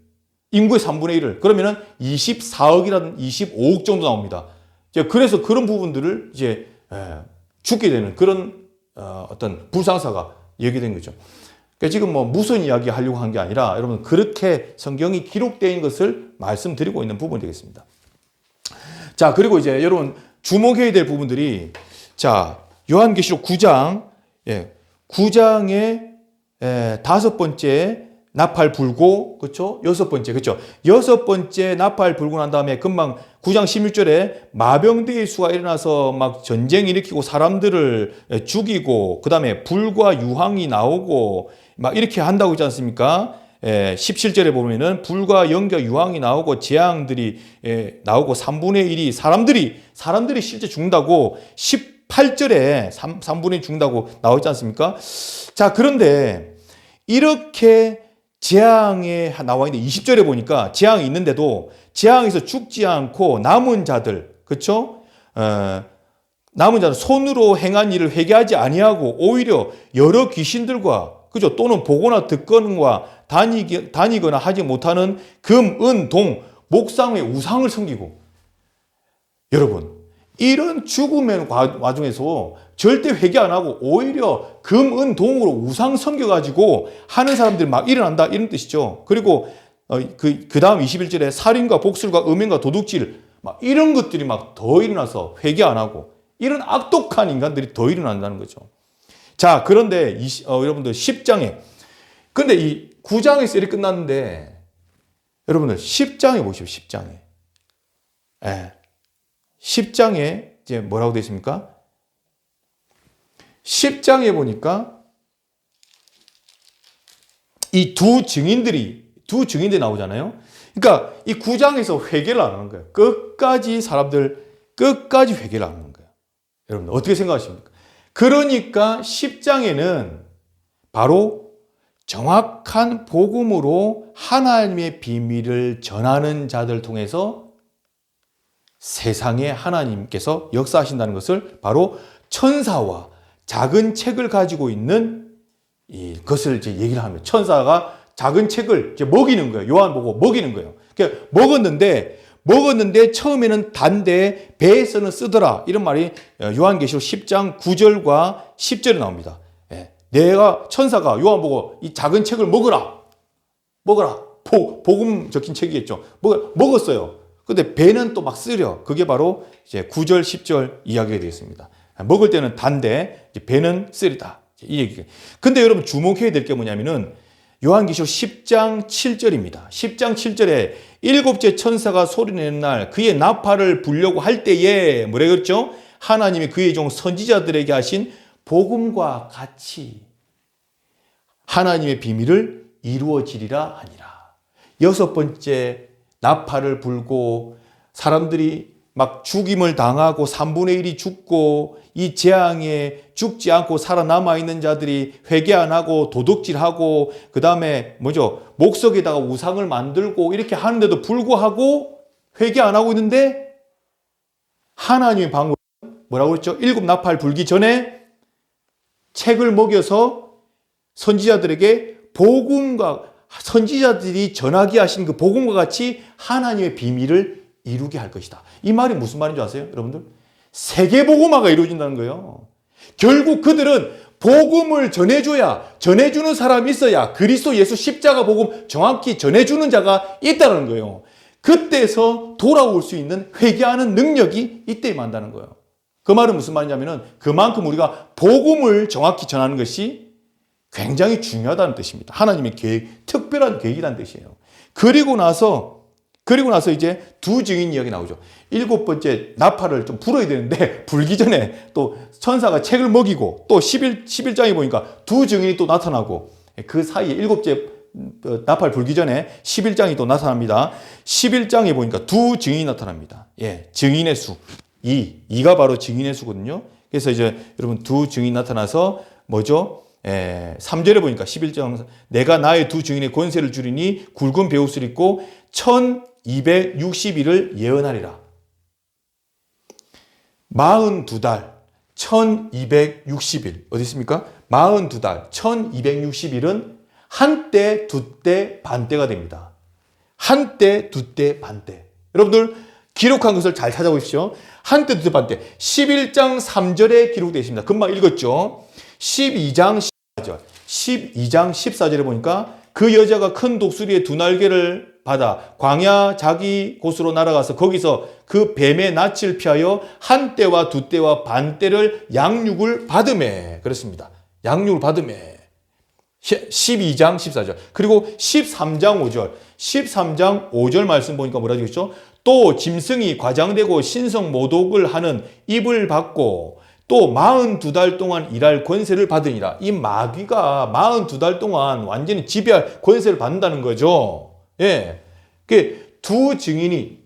Speaker 1: 인구의 3분의 1을, 그러면은 24억이라든 25억 정도 나옵니다. 그래서 그런 부분들을 이제, 죽게 되는 그런, 어떤 불상사가 얘기된 거죠. 그러니까 지금 무슨 이야기 하려고 한 게 아니라 여러분 그렇게 성경이 기록되어 있는 것을 말씀드리고 있는 부분이 되겠습니다. 자, 그리고 이제 여러분 주목해야 될 부분들이 자, 요한계시록 9장, 9장의 다섯 번째 나팔 불고, 그렇죠? 여섯 번째, 그렇죠? 여섯 번째 나팔 불고 난 다음에 금방 9장 16절에 마병대의 수가 일어나서 막 전쟁 일으키고 사람들을 죽이고, 그 다음에 불과 유황이 나오고, 막 이렇게 한다고 있지 않습니까? 17절에 보면은 불과 연기와 유황이 나오고 재앙들이 나오고 3분의 1이 사람들이 실제 죽는다고 18절에 3분의 1 죽는다고 나와 있지 않습니까? 자, 그런데 이렇게 재앙에 나와 있는데 20절에 보니까 재앙이 있는데도 재앙에서 죽지 않고 남은 자들, 그렇죠? 남은 자들 손으로 행한 일을 회개하지 아니하고 오히려 여러 귀신들과 그죠? 또는 보거나 듣거나 다니거나 하지 못하는 금, 은, 동, 목상의 우상을 섬기고 여러분 이런 죽음의 와중에서 절대 회개 안 하고 오히려 금, 은, 동으로 우상 섬겨가지고 하는 사람들이 막 일어난다 이런 뜻이죠. 그리고 그 다음 21절에 살인과 복술과 음행과 도둑질 막 이런 것들이 막 더 일어나서 회개 안 하고 이런 악독한 인간들이 더 일어난다는 거죠. 자, 그런데 여러분들 10장에 근데 이 9장에서 이렇게 끝났는데 여러분들 10장에 보시오. 10장에 10장에 이제 뭐라고 되어 있습니까? 10장에 보니까 이 두 증인들이 나오잖아요. 그러니까 이 9장에서 회개를 안 하는 거예요. 끝까지 회개를 안 하는 거예요. 여러분 어떻게 생각하십니까? 그러니까 10장에는 바로 정확한 복음으로 하나님의 비밀을 전하는 자들 통해서 세상에 하나님께서 역사하신다는 것을 바로 천사와 작은 책을 가지고 있는 이것을 이제 얘기를 합니다. 천사가 작은 책을 이제 먹이는 거예요. 요한 보고 먹이는 거예요. 그러니까 먹었는데 처음에는 단데 배에서는 쓰더라. 이런 말이 요한계시록 10장 9절과 10절에 나옵니다. 내가 천사가 요한 보고 이 작은 책을 먹으라. 먹어라. 복음 적힌 책이겠죠. 먹었어요. 근데 배는 또 막 쓰려. 그게 바로 이제 9절, 10절 이야기가 되겠습니다. 먹을 때는 단데 배는 쓰리다. 이 얘기. 근데 여러분 주목해야 될 게 뭐냐면은 요한계시록 10장 7절입니다. 10장 7절에 일곱째 천사가 소리내는 날 그의 나팔을 불려고 할 때에 뭐라 그랬죠? 하나님이 그의 종 선지자들에게 하신 복음과 같이 하나님의 비밀을 이루어지리라 하니라. 여섯 번째 나팔을 불고 사람들이 막 죽임을 당하고 3분의 1이 죽고 이 재앙에 죽지 않고 살아남아 있는 자들이 회개 안 하고 도둑질하고 그 다음에 목석에다가 우상을 만들고 이렇게 하는데도 불구하고 회개 안 하고 있는데 하나님의 방법은 뭐라고 그랬죠? 7 나팔 불기 전에 책을 먹여서 선지자들에게 선지자들이 전하게 하신 그 복음과 같이 하나님의 비밀을 이루게 할 것이다. 이 말이 무슨 말인 줄 아세요? 여러분들? 세계복음화가 이루어진다는 거예요. 결국 그들은 복음을 전해주는 사람이 있어야 그리스도 예수 십자가 복음 정확히 전해주는 자가 있다는 거예요. 그때서 돌아올 수 있는 회개하는 능력이 이때 임한다는 거예요. 그 말은 무슨 말이냐면은 그만큼 우리가 복음을 정확히 전하는 것이 굉장히 중요하다는 뜻입니다. 하나님의 계획, 특별한 계획이라는 뜻이에요. 그리고 나서 이제 두 증인 이야기 나오죠. 7번째 나팔을 좀 불어야 되는데 불기 전에 또 천사가 책을 먹이고 또 11장에 보니까 두 증인이 또 나타나고 그 사이에 7째 나팔 불기 전에 11장이 또 나타납니다. 11장에 보니까 두 증인이 나타납니다. 예, 증인의 수. 2가 바로 증인의 수거든요. 그래서 이제 여러분 두 증인이 나타나서 뭐죠? 3절에 보니까 11장 내가 나의 두 증인의 권세를 주리니 굵은 베옷을 입고 1260일을 예언하리라. 42달 1260일 어디 있습니까? 42달 1260일은 한때 두때 반때가 됩니다. 한때 두때 반때. 여러분들 기록한 것을 잘 찾아보십시오. 한때 두때 반때 11장 3절에 기록되어 있습니다. 금방 읽었죠. 12장 14절에 보니까 그 여자가 큰 독수리의 두 날개를 받아 광야 자기 곳으로 날아가서 거기서 그 뱀의 낯을 피하여 한때와 두때와 반때를 양육을 받으매. 그렇습니다. 양육을 받으매. 12장 14절. 그리고 13장 5절. 13장 5절 말씀 보니까 뭐라 되겠죠? 또 짐승이 과장되고 신성 모독을 하는 입을 받고 또 42달 동안 일할 권세를 받으니라. 이 마귀가 42달 동안 완전히 지배할 권세를 받는다는 거죠. 예. 두 증인이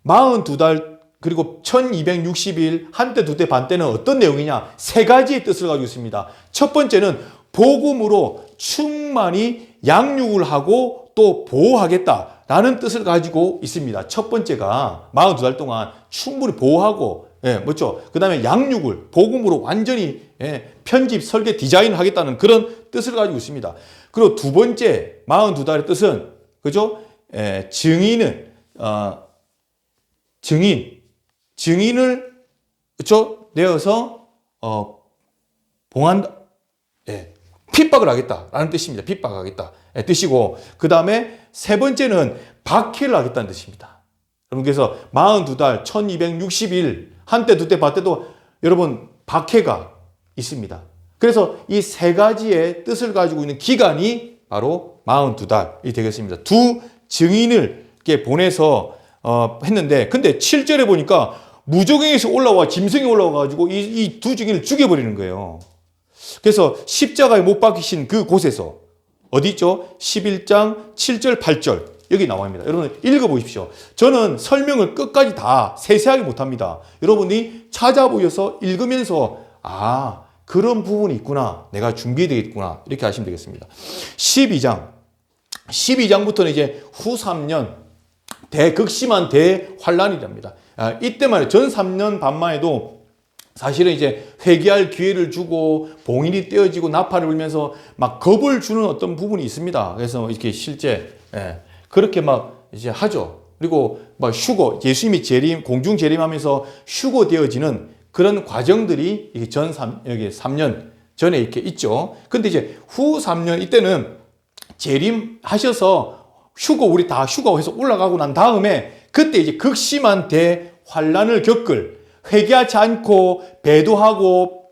Speaker 1: 42달 그리고 1260일 한때 두때 반때는 어떤 내용이냐? 세 가지의 뜻을 가지고 있습니다. 첫 번째는 복음으로 충만히 양육을 하고 또 보호하겠다라는 뜻을 가지고 있습니다. 첫 번째가 42달 동안 충분히 보호하고 맞죠? 그 다음에 양육을 복음으로 완전히 편집, 설계, 디자인을 하겠다는 그런 뜻을 가지고 있습니다. 그리고 두 번째 42달의 뜻은 그죠? 증인을 그죠? 내어서 봉한다. 핍박을 하겠다라는 뜻입니다. 핍박하겠다 뜻이고 그 다음에 세 번째는 박해를 하겠다는 뜻입니다. 여러분 그래서 42달 1260일 한때 두때 반때도 여러분 박해가 있습니다. 그래서 이 세 가지의 뜻을 가지고 있는 기간이 바로 42달이 되겠습니다. 두 증인을 이렇게 보내서 했는데 근데 7절에 보니까 무저갱에서 올라와 짐승이 올라와가지고 이 두 증인을 죽여버리는 거예요. 그래서 십자가에 못 박히신 그 곳에서 어디 있죠? 11장 7절 8절 여기 나와있습니다. 여러분 읽어보십시오. 저는 설명을 끝까지 다 세세하게 못합니다. 여러분이 찾아보셔서 읽으면서 그런 부분이 있구나. 내가 준비해야 되겠구나. 이렇게 하시면 되겠습니다. 12장부터는 이제 후 3년 극심한 대환란이랍니다. 이때만 전 3년 반만 해도 사실은 이제 회개할 기회를 주고 봉인이 떼어지고 나팔을 불면서 막 겁을 주는 어떤 부분이 있습니다. 그래서 이렇게 실제 그렇게 막 이제 하죠. 그리고 막 예수님이 공중 재림하면서 휴거되어지는 그런 과정들이 여기 3년 전에 이렇게 있죠. 근데 이제 후 3년 이때는 재림하셔서 우리 다 휴거해서 올라가고 난 다음에 그때 이제 극심한 대환란을 겪을 회개하지 않고 배도하고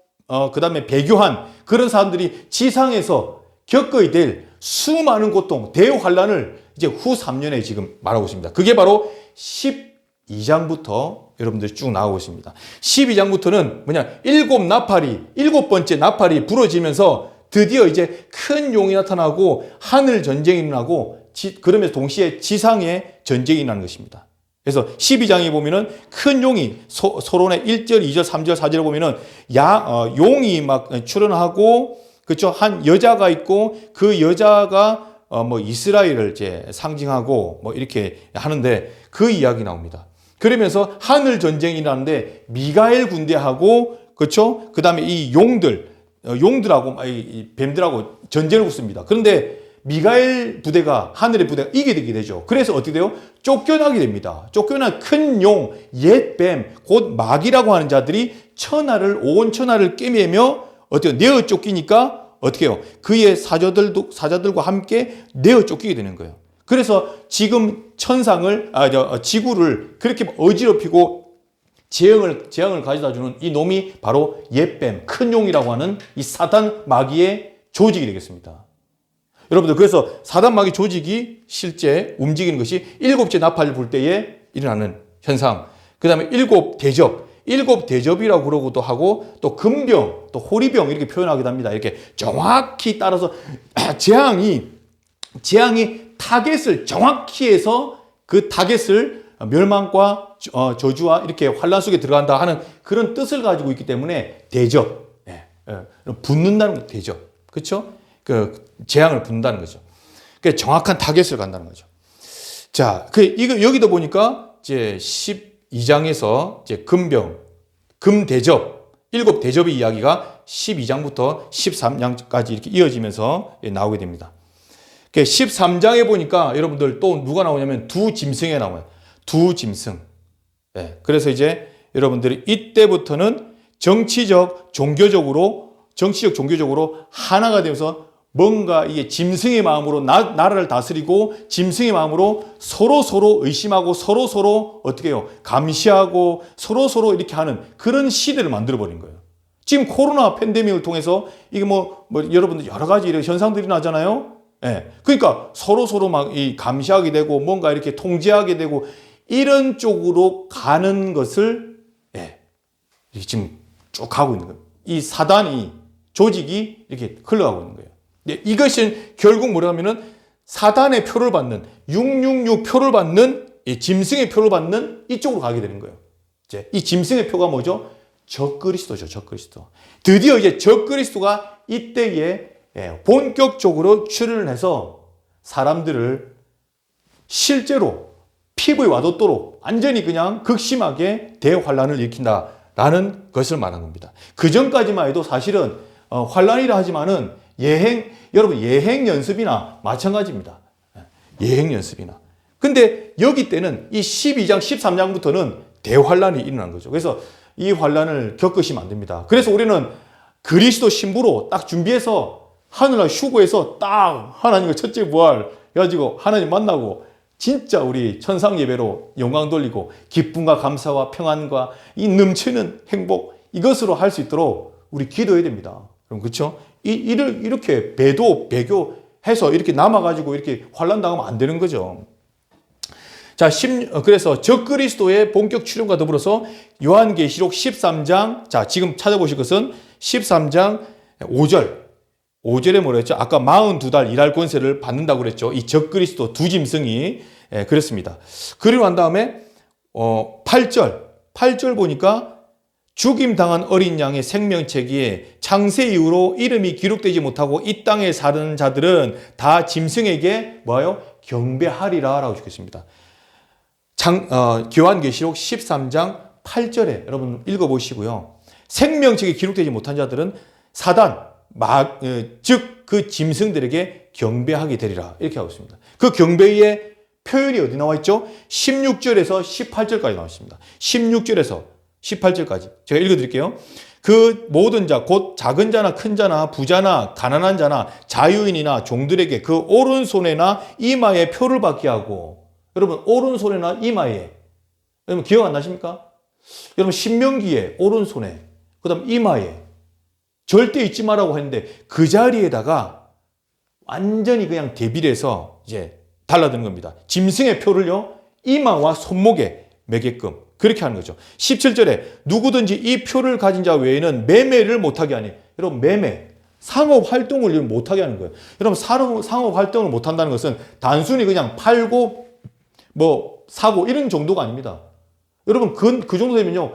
Speaker 1: 그 다음에 배교한 그런 사람들이 지상에서 겪어야 될 수많은 고통, 대환란을 이제 후 3년에 지금 말하고 있습니다. 그게 바로 12장부터 여러분들이 쭉 나오고 있습니다. 12장부터는 일곱 번째 나팔이 부러지면서 드디어 이제 큰 용이 나타나고 하늘 전쟁이 일어나고 그러면서 동시에 지상에 전쟁이 일어나는 것입니다. 그래서 12장에 보면은 큰 용이 서론의 1절, 2절, 3절, 4절에 보면은 용이 막 출현하고 그렇죠? 한 여자가 있고 그 여자가 이스라엘을 이제 상징하고 이렇게 하는데 그 이야기 나옵니다. 그러면서 하늘 전쟁이 일어나는데 미가엘 군대하고 그렇죠? 그다음에 이 용들하고 이 뱀들하고 전쟁을 붙습니다. 그런데 미가엘 부대가 하늘의 부대가 이기게 되죠. 그래서 어떻게 돼요? 쫓겨나게 됩니다. 쫓겨난 큰 용, 옛 뱀, 곧 마귀라고 하는 자들이 온 천하를 꿰매며 어떻게 내어 쫓기니까 어떻게 해요? 그의 사자들과 함께 내어 쫓기게 되는 거예요. 그래서 지금 지구를 그렇게 어지럽히고 재앙을 가져다 주는 이 놈이 바로 옛뱀, 큰 용이라고 하는 이 사단 마귀의 조직이 되겠습니다. 여러분들, 그래서 사단 마귀 조직이 실제 움직이는 것이 일곱째 나팔을 불 때에 일어나는 현상. 그 다음에 일곱 대접이라고 그러고도 하고, 또 금병, 또 호리병 이렇게 표현하기도 합니다. 이렇게 정확히 따라서 재앙이 타겟을 정확히 해서 그 타겟을 멸망과 저주와 이렇게 환란 속에 들어간다 하는 그런 뜻을 가지고 있기 때문에 대접, 붙는다는 거 대접, 그렇죠? 그 재앙을 분다는 거죠. 그 정확한 타겟을 간다는 거죠. 자, 이거 여기도 보니까 이제 12장에서 이제 금대접, 일곱 대접의 이야기가 12장부터 13장까지 이렇게 이어지면서 나오게 됩니다. 13장에 보니까 여러분들 또 누가 나오냐면 두 짐승이 나와요. 두 짐승. 그래서 이제 여러분들이 이때부터는 정치적, 종교적으로 하나가 되면서 뭔가 이게 짐승의 마음으로 나라를 다스리고 짐승의 마음으로 서로 의심하고 서로 어떻게 해요? 감시하고 서로 이렇게 하는 그런 시대를 만들어버린 거예요. 지금 코로나 팬데믹을 통해서 이게 여러분들 여러 가지 이런 현상들이 나잖아요. 그러니까 서로 막 이 감시하게 되고 뭔가 이렇게 통제하게 되고 이런 쪽으로 가는 것을 지금 쭉 가고 있는 거예요. 이 사단이 조직이 이렇게 흘러가고 있는 거예요. 이것은 결국 뭐냐면은 사단의 표를 받는 666 표를 받는 이 짐승의 표를 받는 이쪽으로 가게 되는 거예요. 이제 이 짐승의 표가 뭐죠? 적그리스도죠. 적그리스도. 드디어 이제 적그리스도가 이때에 본격적으로 출현을 해서 사람들을 실제로 피부에 와닿도록 완전히 그냥 극심하게 대환란을 일으킨다라는 것을 말하는 겁니다. 그 전까지만 해도 사실은 환란이라 하지만은 여러분 예행 연습이나 마찬가지입니다. 예행 연습이나. 근데 여기 때는 이 12장, 13장부터는 대환란이 일어난 거죠. 그래서 이 환란을 겪으시면 안 됩니다. 그래서 우리는 그리스도 신부로 딱 준비해서 하늘날 휴거해서 딱 하나님과 첫째 부활 해가지고 하나님 만나고 진짜 우리 천상 예배로 영광 돌리고 기쁨과 감사와 평안과 이 넘치는 행복 이것으로 할 수 있도록 우리 기도해야 됩니다. 그럼 그렇죠? 이렇게 배교해서 이렇게 남아가지고 이렇게 환란 당하면 안 되는 거죠. 자, 그래서 적그리스도의 본격 출현과 더불어서 요한계시록 13장, 자, 지금 찾아보실 것은 13장 5절에 뭐라 했죠? 아까 42달 일할 권세를 받는다고 그랬죠. 이 적그리스도 두 짐승이 그랬습니다. 그리고 난 다음에 8절 보니까 죽임 당한 어린 양의 생명책에 창세 이후로 이름이 기록되지 못하고 이 땅에 사는 자들은 다 짐승에게 뭐예요? 경배하리라 라고 적혔습니다. 요한계시록 13장 8절에 여러분 읽어보시고요. 생명책에 기록되지 못한 자들은 사단, 즉 그 짐승들에게 경배하게 되리라 이렇게 하고 있습니다. 그 경배의 표현이 어디 나와 있죠? 16절에서 18절까지 나와 있습니다. 16절에서 18절까지 제가 읽어드릴게요. 그 모든 자, 곧 작은 자나 큰 자나 부자나 가난한 자나 자유인이나 종들에게 그 오른손에나 이마에 표를 받게 하고, 여러분 오른손에나 이마에, 여러분 기억 안 나십니까? 여러분 신명기에 오른손에, 그 다음 이마에 절대 잊지 말라고 했는데 그 자리에다가 완전히 그냥 대비를 해서 이제 달라드는 겁니다. 짐승의 표를요 이마와 손목에 매게끔 그렇게 하는 거죠. 17절에 누구든지 이 표를 가진 자 외에는 매매를 못하게 하니, 여러분 매매, 상업 활동을 못하게 하는 거예요. 여러분 상업 활동을 못한다는 것은 단순히 그냥 팔고 뭐 사고 이런 정도가 아닙니다. 여러분 그 정도 되면요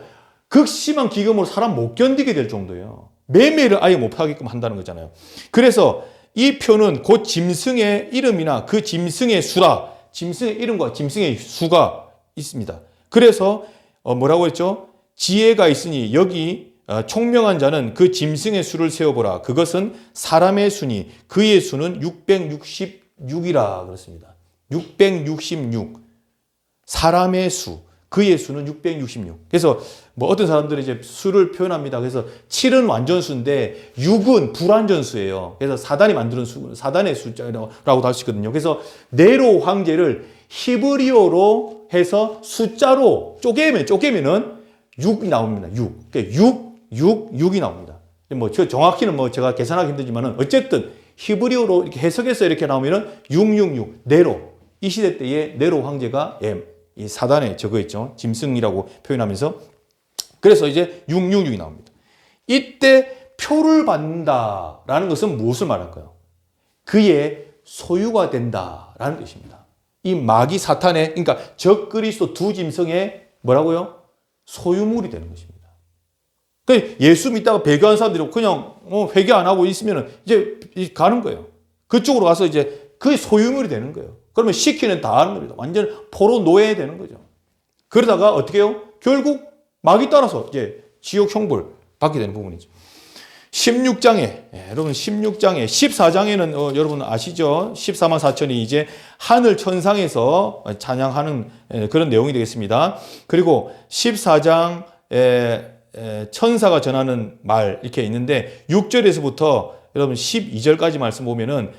Speaker 1: 극심한 기금으로 사람 못 견디게 될 정도예요. 매매를 아예 못하게끔 한다는 거잖아요. 그래서 이 표는 곧 짐승의 이름이나 그 짐승의 수라, 짐승의 이름과 짐승의 수가 있습니다. 그래서 뭐라고 했죠? 지혜가 있으니 여기 총명한 자는 그 짐승의 수를 세어보라. 그것은 사람의 수니 그의 수는 666이라 그렇습니다. 666. 사람의 수. 그의 수는 666. 그래서 뭐 어떤 사람들이 이제 수를 표현합니다. 그래서 7은 완전수인데 6은 불완전수예요. 그래서 사단이 만드는 수, 사단의 숫자라고도 할 수 있거든요. 그래서 네로 황제를 히브리어로 해서 숫자로 쪼개면은 6이 나옵니다. 6. 그러니까 6이 나옵니다. 뭐 정확히는 뭐 제가 계산하기 힘들지만은 어쨌든 히브리어로 이렇게 해석해서 이렇게 나오면은 666 네로. 이 시대 때에 네로 황제가 이 사단에 적어 있죠. 짐승이라고 표현하면서 그래서 이제 666이 나옵니다. 이때 표를 받는다라는 것은 무엇을 말할까요? 그의 소유가 된다라는 뜻입니다. 이 마귀 사탄의 그러니까 적그리스도 두 짐승의 뭐라고요? 소유물이 되는 것입니다. 그러니까 예수 믿다가 배교한 사람들이 그냥 회개 안 하고 있으면 이제 가는 거예요. 그쪽으로 가서 이제 그의 소유물이 되는 거예요. 그러면 시키는 다 하는 겁니다. 완전 포로 노예 되는 거죠. 그러다가 어떻게 해요? 결국 마귀 따라서 이제 지옥 형벌 받게 되는 부분이죠. 16장에 여러분 16장에 14장에는 여러분 아시죠? 14만 4천이 이제 하늘 천상에서 찬양하는 그런 내용이 되겠습니다. 그리고 14장에 천사가 전하는 말 이렇게 있는데 6절에서부터 여러분 12절까지 말씀 보면은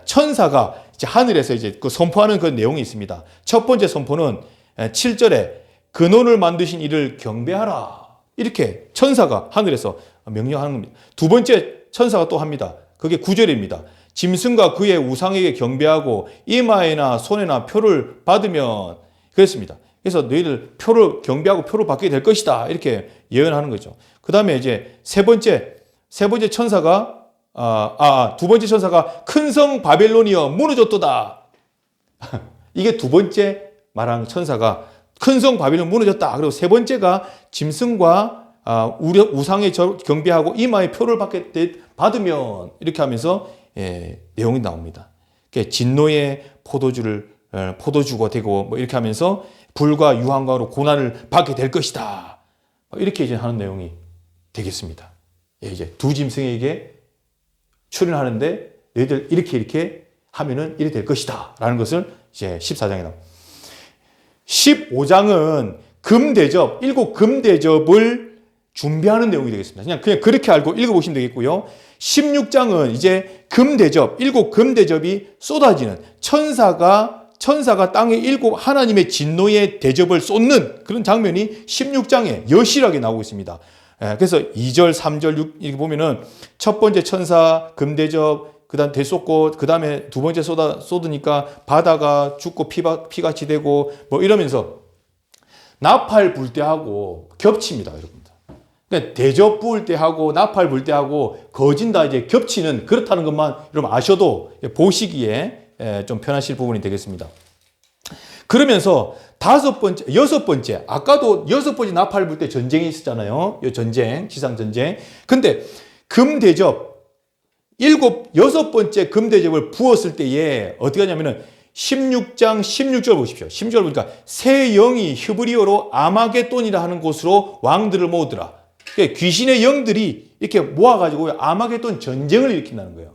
Speaker 1: 천사가 이제 하늘에서 이제 그 선포하는 그 내용이 있습니다. 첫 번째 선포는 7절에 근원을 만드신 이를 경배하라. 이렇게 천사가 하늘에서 명령하는 겁니다. 두 번째 천사가 또 합니다. 그게 9절입니다. 짐승과 그의 우상에게 경배하고 이마에나 손에나 표를 받으면 그랬습니다. 그래서 너희들 표를 경배하고 표를 받게 될 것이다. 이렇게 예언하는 거죠. 그 다음에 이제 두 번째 천사가 두 번째 천사가 큰 성 바벨론이여 무너졌도다. 이게 두 번째 말하는 천사가 큰 성 바벨론 무너졌다. 그리고 세 번째가 짐승과 우상에 경배하고 이마에 표를 받으면 이렇게 하면서 내용이 나옵니다. 진노의 포도주가 되고 뭐 이렇게 하면서 불과 유황과로 고난을 받게 될 것이다. 이렇게 이제 하는 내용이 되겠습니다. 이제 두 짐승에게 출연하는데 너희들 이렇게 하면은 이래 될 것이다. 라는 것을 이제 14장에 나옵니다. 15장은 금대접, 7 금대접을 준비하는 내용이 되겠습니다. 그냥 그렇게 알고 읽어보시면 되겠고요. 16장은 이제 금대접, 7 금대접이 쏟아지는 천사가 땅에 7 하나님의 진노의 대접을 쏟는 그런 장면이 16장에 여실하게 나오고 있습니다. 그래서 2절, 3절, 6 이렇게 보면은 첫 번째 천사 금대접, 그 다음 대쏟고, 그 다음에 두 번째 쏟으니까 바다가 죽고 피같이 되고 뭐 이러면서 나팔 불 때하고 겹칩니다, 여러분들. 그러니까 대접 부을 때하고 나팔 불 때하고 거진 다 이제 겹치는 그렇다는 것만 여러분 아셔도 보시기에 좀 편하실 부분이 되겠습니다. 그러면서 여섯 번째, 아까도 6번째 나팔 불 때 전쟁이 있었잖아요. 전쟁, 지상전쟁. 근데 금대접, 6번째 금대접을 부었을 때에 어떻게 하냐면은 16장 16절 보십시오. 16절 보니까 새 영이 히브리어로 아마게돈이라 하는 곳으로 왕들을 모으더라. 귀신의 영들이 이렇게 모아가지고 아마게돈 전쟁을 일으킨다는 거예요.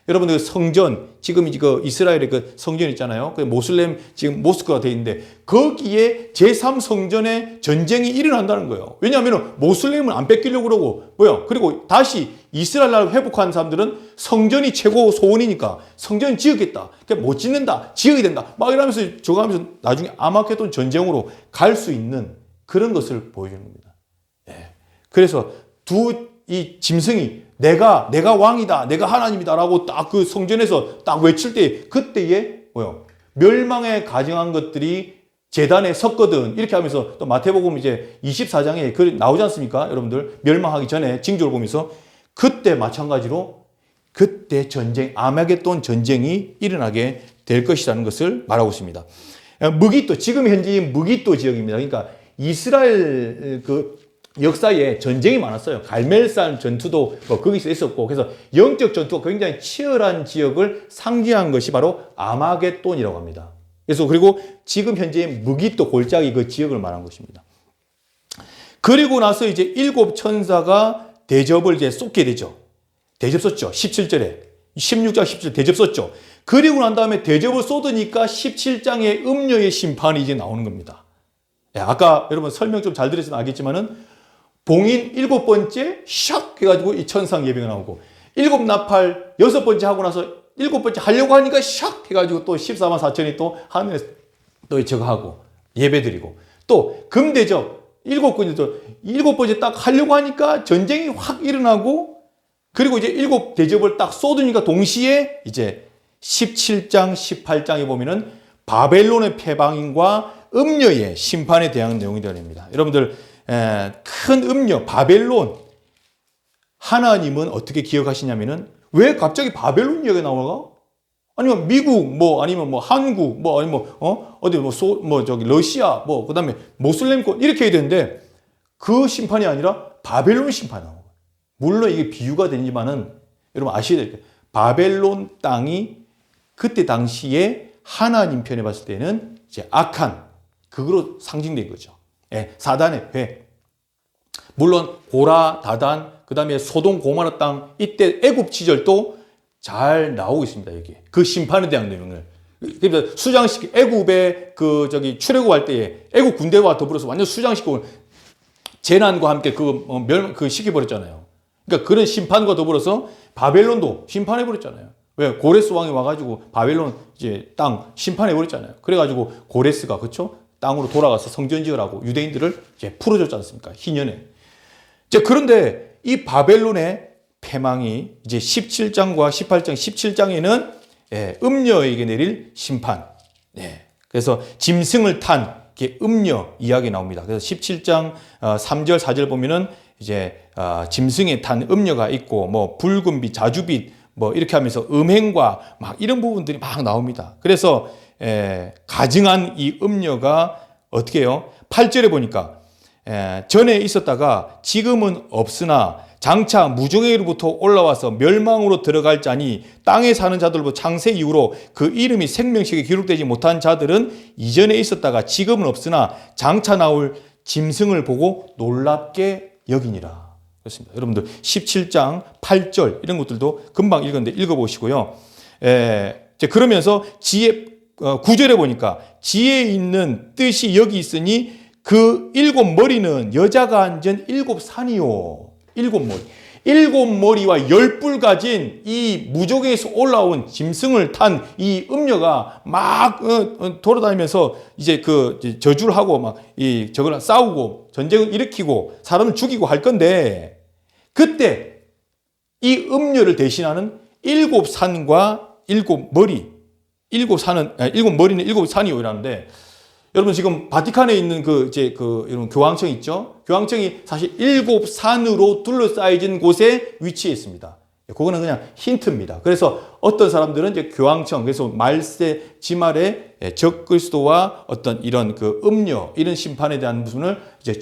Speaker 1: 여러분들 성전, 지금 그 이스라엘의 그 성전 있잖아요. 그 모슬렘 지금 모스크가 돼 있는데 거기에 제3성전에 전쟁이 일어난다는 거예요. 왜냐하면 모슬렘을 안 뺏기려고 그러고 뭐요? 그리고 다시 이스라엘 나라를 회복한 사람들은 성전이 최고 소원이니까 성전 지었겠다. 그러니까 못 짓는다. 지어야 된다. 막 이러면서 저거 하면서 나중에 아마겟돈 전쟁으로 갈 수 있는 그런 것을 보여주는 겁니다. 예. 그래서 이 짐승이 내가 왕이다, 내가 하나님이다라고 딱 그 성전에서 딱 외칠 때 그때에 뭐요? 멸망에 가증한 것들이 제단에 섰거든. 이렇게 하면서 또 마태복음 이제 24장에 그 나오지 않습니까? 여러분들 멸망하기 전에 징조를 보면서 그때 마찬가지로 그때 전쟁, 아마겟돈 전쟁이 일어나게 될 것이라는 것을 말하고 있습니다. 무기또, 지금 현재인 무기또 지역입니다. 그러니까 이스라엘 그 역사에 전쟁이 많았어요. 갈멜산 전투도 거기서 있었고, 그래서 영적 전투가 굉장히 치열한 지역을 상징한 것이 바로 아마겟돈이라고 합니다. 그래서 그리고 지금 현재 무기또 골짜기 그 지역을 말한 것입니다. 그리고 나서 이제 일곱 천사가 대접을 이제 쏟게 되죠. 대접 쏟죠. 17절에. 16장 17절 대접 쏟죠. 그리고 난 다음에 대접을 쏟으니까 17장의 음녀의 심판이 이제 나오는 겁니다. 아까 여러분 설명 좀 잘 들으시면 알겠지만은 봉인 7번째 샥 해가지고 이 천상 예배가 나오고 7나팔 6번째 하고 나서 7번째 하려고 하니까 샥 해가지고 또 14만 4천이 또 하늘에서 또 저거 하고 예배 드리고 또 금대접 7번째 딱 하려고 하니까 전쟁이 확 일어나고 그리고 이제 7 대접을 딱 쏟으니까 동시에 이제 17장 18장에 보면은 바벨론의 패방인과 음녀의 심판에 대한 내용이 되어냅니다. 여러분들 큰 음녀 바벨론 하나님은 어떻게 기억하시냐면은 왜 갑자기 바벨론 이야기가 나오나? 아니면 미국 뭐 아니면 뭐 한국 뭐 아니면 어디 뭐 저기 러시아 뭐 그다음에 모슬렘권 이렇게 해야 되는데 그 심판이 아니라 바벨론 심판이 나와요. 물론 이게 비유가 되지만은 여러분 아셔야 될 게 바벨론 땅이 그때 당시에 하나님 편에 봤을 때는 이제 악한 그거로 상징된 거죠. 예, 사단의 회. 물론 고라, 다단, 그 다음에 소돔, 고모라 땅 이때 애굽 시절도 잘 나오고 있습니다. 여기 그 심판에 대한 내용을. 그래서 수장시키 애굽에 그 저기 출애굽할 때에 애굽 군대와 더불어서 완전 수장시키고 재난과 함께 그 시켜버렸잖아요. 그러니까 그런 심판과 더불어서 바벨론도 심판해버렸잖아요. 왜? 고레스 왕이 와가지고 바벨론 이제 땅 심판해버렸잖아요. 그래가지고 고레스가 그쵸? 땅으로 돌아가서 성전 지으라고 유대인들을 이제 풀어줬지 않습니까? 희년에. 그런데 이 바벨론의 패망이 이제 17장과 18장, 17장에는 음녀에게 내릴 심판. 그래서 짐승을 탄 음녀 이야기 나옵니다. 그래서 17장 3절, 4절 보면은 이제 짐승에 탄 음녀가 있고 뭐 붉은 빛, 자주빛 뭐 이렇게 하면서 음행과 막 이런 부분들이 막 나옵니다. 그래서 가증한 이 음녀가 어떻게 해요? 8절에 보니까 전에 있었다가 지금은 없으나 장차 무정에로부터 올라와서 멸망으로 들어갈 자니 땅에 사는 자들로 창세 이후로 그 이름이 생명책에 기록되지 못한 자들은 이전에 있었다가 지금은 없으나 장차 나올 짐승을 보고 놀랍게 여기니라. 그렇습니다. 여러분들 17장 8절 이런 것들도 금방 읽었는데 읽어보시고요. 그러면서 지혜 9절에 보니까 지혜 있는 뜻이 여기 있으니 그 7머리는 여자가 앉은 7산이요. 7머리. 7머리와 10뿔 가진 이 무적에서 올라온 짐승을 탄 이 음녀가 막 돌아다니면서 이제 그 저주를 하고 막 이 저거랑 싸우고 전쟁을 일으키고 사람을 죽이고 할 건데 그때 이 음녀를 대신하는 7산과 7머리 7머리는 7산이요 이라는데 여러분 지금 바티칸에 있는 이런 교황청 있죠? 교황청이 사실 7산으로 둘러싸여진 곳에 위치해 있습니다. 그거는 그냥 힌트입니다. 그래서 어떤 사람들은 이제 교황청, 그래서 말세 지말에 적그리스도와 어떤 이런 그 음녀, 이런 심판에 대한 부분을 이제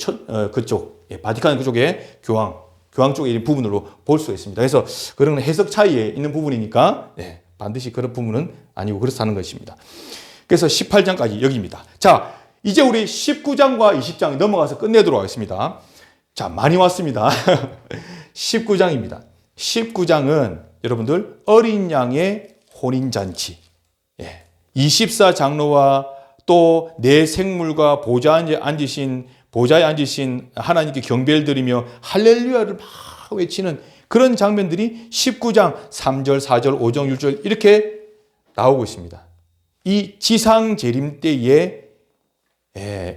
Speaker 1: 그쪽, 바티칸 그쪽에 교황 쪽의 이 부분으로 볼 수가 있습니다. 그래서 그런 해석 차이에 있는 부분이니까 반드시 그런 부분은 아니고 그렇다는 것입니다. 그래서 18장까지 여기입니다. 자, 이제 우리 19장과 20장 넘어가서 끝내도록 하겠습니다. 자, 많이 왔습니다. 19장입니다. 19장은 여러분들 어린 양의 혼인잔치, 24장로와 또 내 생물과 보좌에 앉으신 하나님께 경배를 드리며 할렐루야를 막 외치는 그런 장면들이 19장 3절, 4절, 5절, 6절 이렇게 나오고 있습니다. 이 지상 재림 때에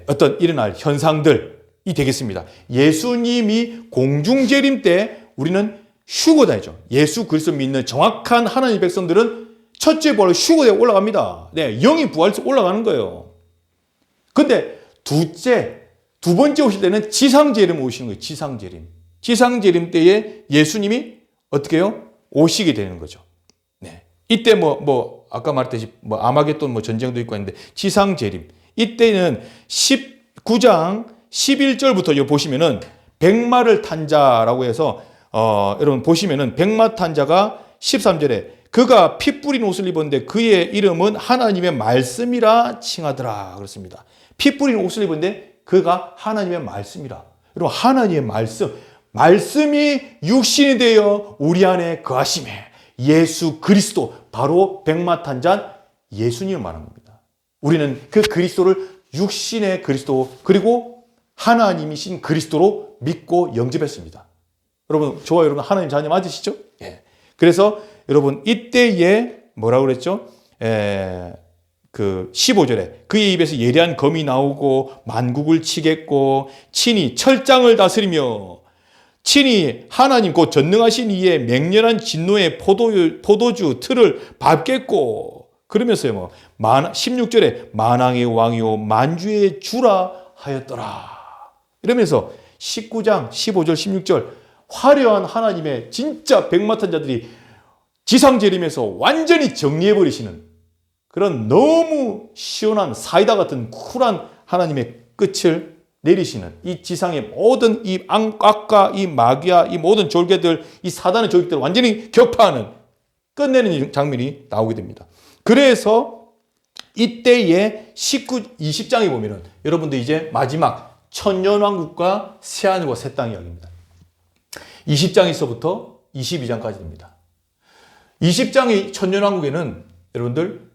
Speaker 1: 어떤 일어날 현상들이 되겠습니다. 예수님이 공중 재림 때 우리는 휴거다이죠. 예수 그리스도 믿는 정확한 하나님의 백성들은 첫째 부활로 휴거대에 올라갑니다. 영이 부활해서 올라가는 거예요. 근데 두 번째 오실 때는 지상재림 오시는 거예요. 지상재림. 지상재림 때에 예수님이 어떻게 해요? 오시게 되는 거죠. 이때 아까 말했듯이 아마겟돈 전쟁도 있고 했는데 지상재림. 이때는 19장 11절부터 여기 보시면은 백마를 탄 자라고 해서 여러분 보시면은 백마 탄 자가 13절에 그가 피 뿌린 옷을 입었는데 그의 이름은 하나님의 말씀이라 칭하더라 그렇습니다. 피 뿌린 옷을 입었는데 그가 하나님의 말씀이라. 여러분 하나님의 말씀이 육신이 되어 우리 안에 거하심에 예수 그리스도 바로 백마 탄 자 예수님을 말하는 겁니다. 우리는 그 그리스도를 육신의 그리스도 그리고 하나님이신 그리스도로 믿고 영접했습니다. 여러분 저와 여러분 하나님 자녀 맞으시죠? 그래서 여러분 이때에 뭐라고 그랬죠? 그 15절에 그의 입에서 예리한 검이 나오고 만국을 치겠고 친히 철장을 다스리며 친히 하나님 곧 전능하신 이의 맹렬한 진노의 포도주 틀을 밟겠고 그러면서요 16절에 만왕의 왕이요 만주의 주라 하였더라 이러면서 19장 15절 16절 화려한 하나님의 진짜 백마탄 자들이 지상재림에서 완전히 정리해버리시는 그런 너무 시원한 사이다 같은 쿨한 하나님의 끝을 내리시는 이 지상의 모든 이 악과 이 마귀와 이 모든 졸개들 이 사단의 조직들을 완전히 격파하는 끝내는 장면이 나오게 됩니다. 그래서 이때에 20장에 보면은 여러분들 이제 마지막 천년왕국과 새하늘과 새 땅 이야기입니다. 20장에서부터 22장까지 됩니다. 20장의 천년왕국에는 여러분들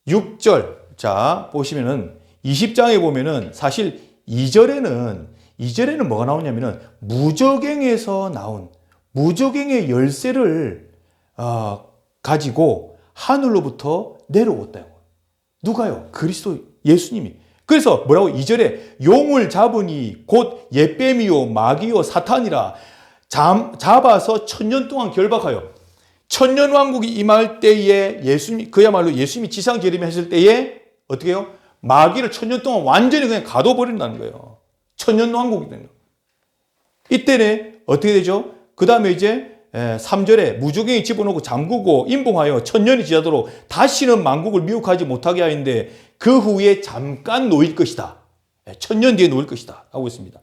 Speaker 1: 6절 자 보시면은 20장에 보면은 사실 2절에는 뭐가 나오냐면은 무저갱에서 나온 무저갱의 열쇠를 가지고 하늘로부터 내려왔다요. 누가요? 그리스도 예수님이. 그래서 뭐라고 2절에 용을 잡으니 곧 옛뱀이요 마귀요 사탄이라 잡아서 천년 동안 결박하여 천년왕국이 임할 때에 그야말로 예수님이 지상재림을 했을 때에 어떻게 해요? 마귀를 천년 동안 완전히 그냥 가둬버린다는 거예요. 천년왕국이 되는 거예요. 이때는 어떻게 되죠? 그 다음에 이제 3절에 무저갱이 집어넣고 잠그고 임봉하여 천년이 지나도록 다시는 만국을 미혹하지 못하게 하였는데 그 후에 잠깐 놓일 것이다. 천년 뒤에 놓일 것이다. 하고 있습니다.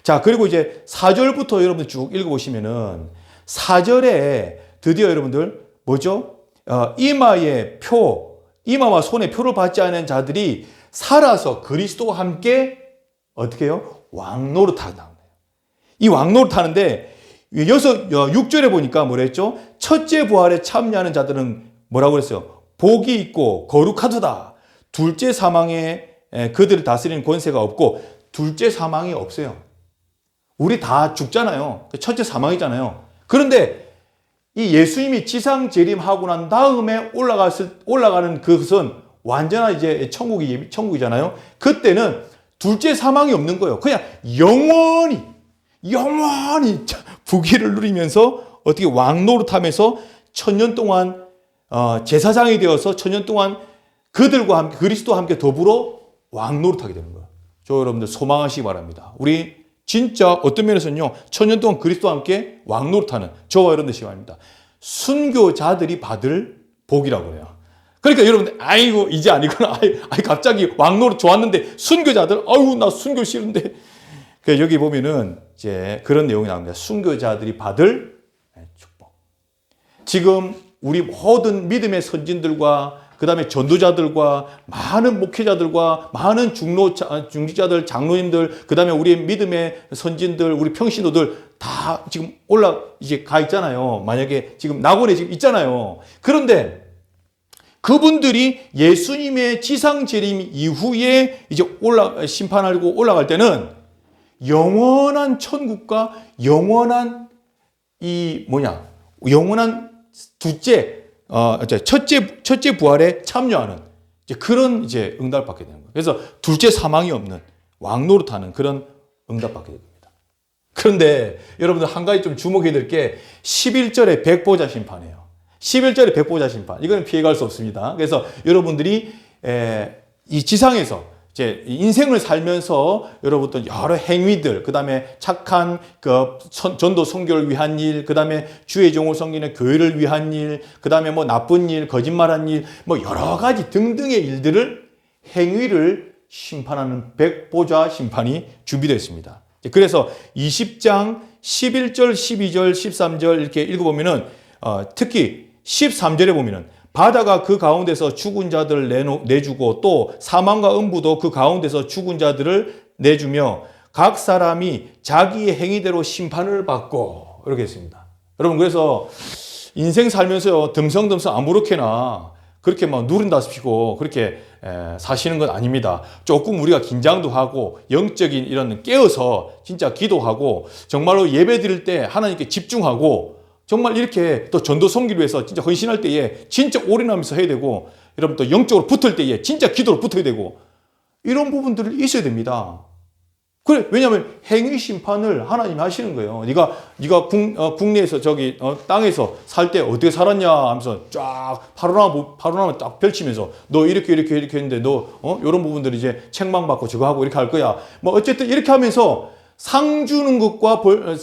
Speaker 1: 자, 그리고 이제 4절부터 여러분들 쭉 읽어보시면은 4절에 드디어 여러분들 뭐죠? 이마와 손에 표를 받지 않은 자들이 살아서 그리스도와 함께 어떻게 해요? 왕노릇하는 거예요. 이 왕노릇하는데 6절에 보니까 뭐라 했죠? 첫째 부활에 참여하는 자들은 뭐라고 그랬어요? 복이 있고 거룩하도다. 둘째 사망에 그들을 다스리는 권세가 없고 둘째 사망이 없어요. 우리 다 죽잖아요. 첫째 사망이잖아요. 그런데 이 예수님이 지상 재림하고 난 다음에 올라가는 그것은 완전한 이제 천국이잖아요. 그때는 둘째 사망이 없는 거예요. 그냥 영원히 부귀를 누리면서 어떻게 왕노릇하면서 천년 동안 제사장이 되어서 천년 동안 그들과 함께 그리스도와 함께 더불어 왕노릇하게 되는 거예요. 저 여러분들 소망하시기 바랍니다. 우리 진짜 어떤 면에서는요, 천년 동안 그리스도와 함께 왕노릇하는 저와 여러분들 시간입니다. 순교자들이 받을 복이라고 해요. 그러니까 여러분들, 아이고, 이제 아니구나. 갑자기 왕노릇 좋았는데, 순교자들, 아유, 나 순교 싫은데. 여기 보면은 이제 그런 내용이 나옵니다. 순교자들이 받을 축복. 지금 우리 모든 믿음의 선진들과 그 다음에 전도자들과 많은 목회자들과 많은 중직자들, 장로님들, 그 다음에 우리 믿음의 선진들, 우리 평신도들 다 지금 이제 가 있잖아요. 만약에 지금 낙원에 지금 있잖아요. 그런데 그분들이 예수님의 지상 재림 이후에 이제 심판하고 올라갈 때는 영원한 천국과 영원한 영원한 첫째 부활에 참여하는 이제 그런 이제 응답을 받게 되는 거예요. 그래서 둘째 사망이 없는 왕노릇하는 그런 응답 받게 됩니다. 그런데 여러분들 한 가지 좀 주목해야 될 게 11절의 백보자 심판이에요. 11절의 백보자 심판. 이거는 피해갈 수 없습니다. 그래서 여러분들이 이 지상에서 이제 인생을 살면서 여러분들 여러 행위들, 그 다음에 착한 전도 선교를 위한 일, 그 다음에 주의 종을 섬기는 교회를 위한 일, 그 다음에 뭐 나쁜 일, 거짓말한 일, 뭐 여러 가지 등등의 일들을 행위를 심판하는 백보자 심판이 준비되어 있습니다. 그래서 20장 11절, 12절, 13절 이렇게 읽어보면은 특히 13절에 보면은 바다가 그 가운데서 죽은 자들을 내주고 또 사망과 음부도 그 가운데서 죽은 자들을 내주며 각 사람이 자기의 행위대로 심판을 받고 이렇게 했습니다. 여러분 그래서 인생 살면서 듬성듬성 아무렇게나 그렇게 막 누른다시피고 그렇게 사시는 건 아닙니다. 조금 우리가 긴장도 하고 영적인 이런 깨어서 진짜 기도하고 정말로 예배 드릴 때 하나님께 집중하고 정말 이렇게 또 전도 섬기를 위해서 진짜 헌신할 때에 진짜 올인하면서 해야 되고 여러분 또 영적으로 붙을 때에 진짜 기도로 붙어야 되고 이런 부분들이 있어야 됩니다. 그래, 왜냐하면 행위 심판을 하나님이 하시는 거예요. 네가 국내에서 땅에서 살 때 어떻게 살았냐 하면서 쫙 파노라마 딱 펼치면서 너 이렇게 했는데 너 이런 부분들이 이제 책망받고 저거 하고 이렇게 할 거야. 뭐 어쨌든 이렇게 하면서 상 주는 것과 벌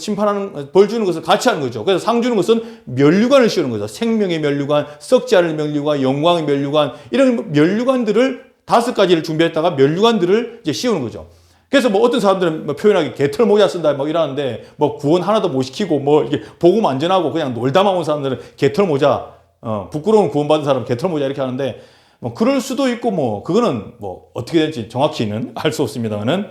Speaker 1: 주는 것을 같이 하는 거죠. 그래서 상 주는 것은 면류관을 씌우는 거죠. 생명의 면류관, 썩지 않을 면류관, 영광의 면류관 이런 면류관들을 5가지를 준비했다가 면류관들을 이제 씌우는 거죠. 그래서 뭐 어떤 사람들은 뭐 표현하기 개털 모자 쓴다 뭐 이러는데 뭐 구원 하나도 못 시키고 뭐 이게 복음 안 전하고 그냥 놀다만 온 사람들은 개털 모자, 부끄러운 구원 받은 사람 개털 모자 이렇게 하는데 뭐 그럴 수도 있고 뭐 그거는 뭐 어떻게 될지 정확히는 알 수 없습니다만은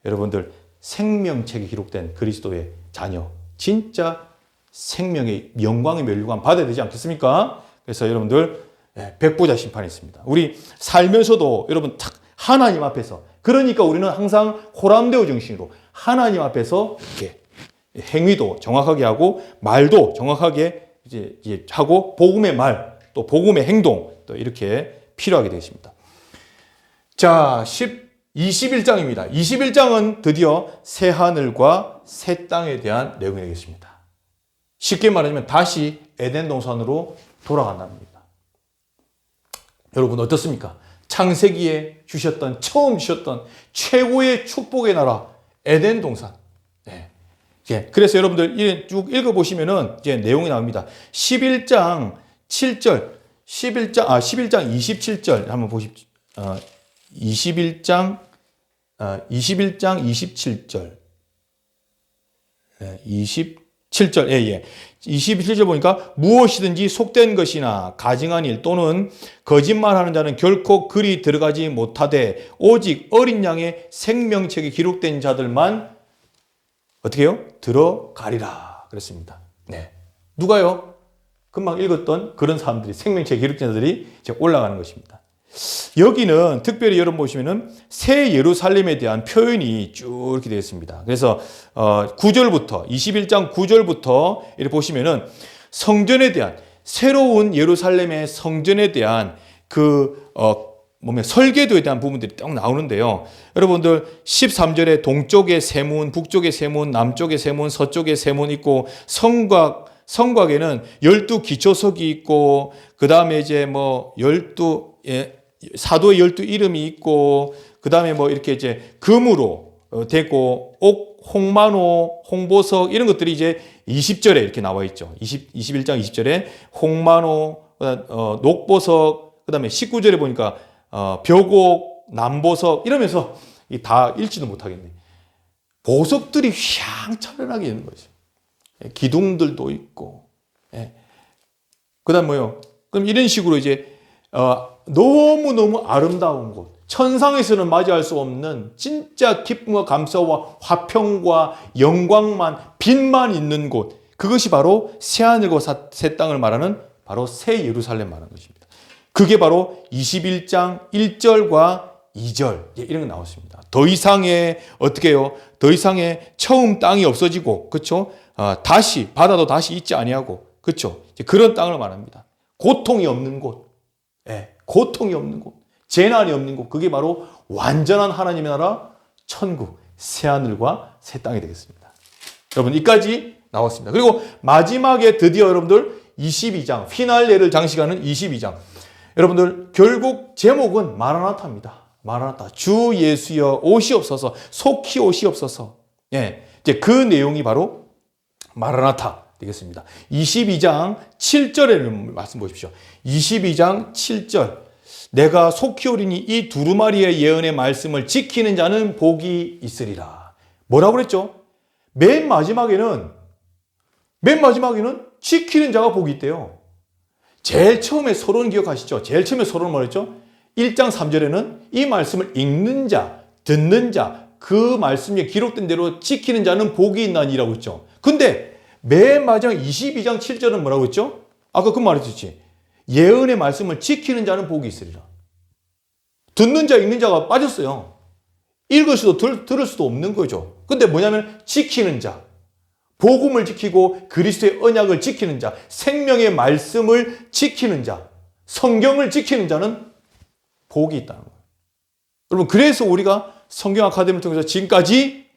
Speaker 1: 여러분들 생명책에 기록된 그리스도의 자녀, 진짜 생명의 영광의 면류관 받아야 되지 않겠습니까? 그래서 여러분들 백보자 심판이 있습니다. 우리 살면서도 여러분 하나님 앞에서 그러니까 우리는 항상 호람되어 정신으로 하나님 앞에서 이렇게 행위도 정확하게 하고 말도 정확하게 이제 하고 복음의 말, 또 복음의 행동 또 이렇게 필요하게 되십니다. 자, 21장입니다. 21장은 드디어 새 하늘과 새 땅에 대한 내용이 되겠습니다. 쉽게 말하면 다시 에덴 동산으로 돌아간답니다. 여러분 어떻습니까? 창세기에 처음 주셨던 최고의 축복의 나라 에덴 동산. 네. 그래서 여러분들 쭉 읽어보시면은 이제 내용이 나옵니다. 11장 7절, 11장 27절 한번 보십시오. 21장 27절. 27절, 예. 27절 보니까 무엇이든지 속된 것이나 가증한 일 또는 거짓말하는 자는 결코 그리 들어가지 못하되 오직 어린 양의 생명책에 기록된 자들만 어떻게 해요? 들어가리라 그랬습니다. 네. 누가요? 금방 읽었던 그런 사람들이 생명책에 기록된 자들이 이제 올라가는 것입니다. 여기는 특별히 여러분 보시면은 새 예루살렘에 대한 표현이 쭉 이렇게 되어 있습니다. 그래서 9절부터 21장 9절부터 이렇게 보시면은 성전에 대한 새로운 예루살렘의 성전에 대한 설계도에 대한 부분들이 딱 나오는데요. 여러분들 13절에 동쪽에 세문, 북쪽에 세문, 남쪽에 세문, 서쪽에 세문 있고 성곽에는 12기초석이 있고 그 다음에 이제 사도의 12 이름이 있고 그 다음에 이렇게 이제 금으로 되고 옥, 홍마노, 홍보석 이런 것들이 이제 20절에 이렇게 나와 있죠. 21장 20절에 홍마노, 녹보석, 그 다음에 19절에 보니까 벽옥, 남보석 이러면서 다 읽지도 못하겠네. 보석들이 휘황찬란하게 있는 거죠. 기둥들도 있고. 그 다음 그럼 이런 식으로 이제 너무너무 아름다운 곳. 천상에서는 맞이할 수 없는 진짜 기쁨과 감사와 화평과 영광만, 빛만 있는 곳, 그것이 바로 새하늘과 새 땅을 말하는 바로 새 예루살렘 말하는 것입니다. 그게 바로 21장 1절과 2절 이런 게 나왔습니다. 더 이상의 어떻게 해요? 더 이상의 처음 땅이 없어지고, 그렇죠? 다시 바다도 다시 있지 아니하고, 그렇죠? 그런 땅을 말합니다. 고통이 없는 곳, 고통이 없는 곳, 재난이 없는 곳, 그게 바로 완전한 하나님의 나라 천국, 새 하늘과 새 땅이 되겠습니다. 여러분, 이까지 나왔습니다. 그리고 마지막에 드디어 여러분들 22장, 피날레를 장식하는 22장. 여러분들, 결국 제목은 마라나타입니다. 마라나타. 주 예수여 오시옵소서, 속히 오시옵소서. 이제 그 내용이 바로 마라나타 되겠습니다. 22장 7절에 말씀 보십시오. 22장 7절. 내가 속히 오리니 이 두루마리의 예언의 말씀을 지키는 자는 복이 있으리라. 뭐라고 그랬죠? 맨 마지막에는 지키는 자가 복이 있대요. 제일 처음에 서론 기억하시죠? 제일 처음에 서론 뭐랬죠? 1장 3절에는 이 말씀을 읽는 자, 듣는 자, 그 말씀에 기록된 대로 지키는 자는 복이 있나니라고 했죠. 근데 맨 마지막 22장 7절은 뭐라고 했죠? 아까 그 말했었지. 예언의 말씀을 지키는 자는 복이 있으리라. 듣는 자, 읽는 자가 빠졌어요. 읽을 수도 들을 수도 없는 거죠. 근데 뭐냐면 지키는 자, 복음을 지키고 그리스도의 언약을 지키는 자, 생명의 말씀을 지키는 자, 성경을 지키는 자는 복이 있다는 거예요. 여러분, 그래서 우리가 성경 아카데미를 통해서 지금까지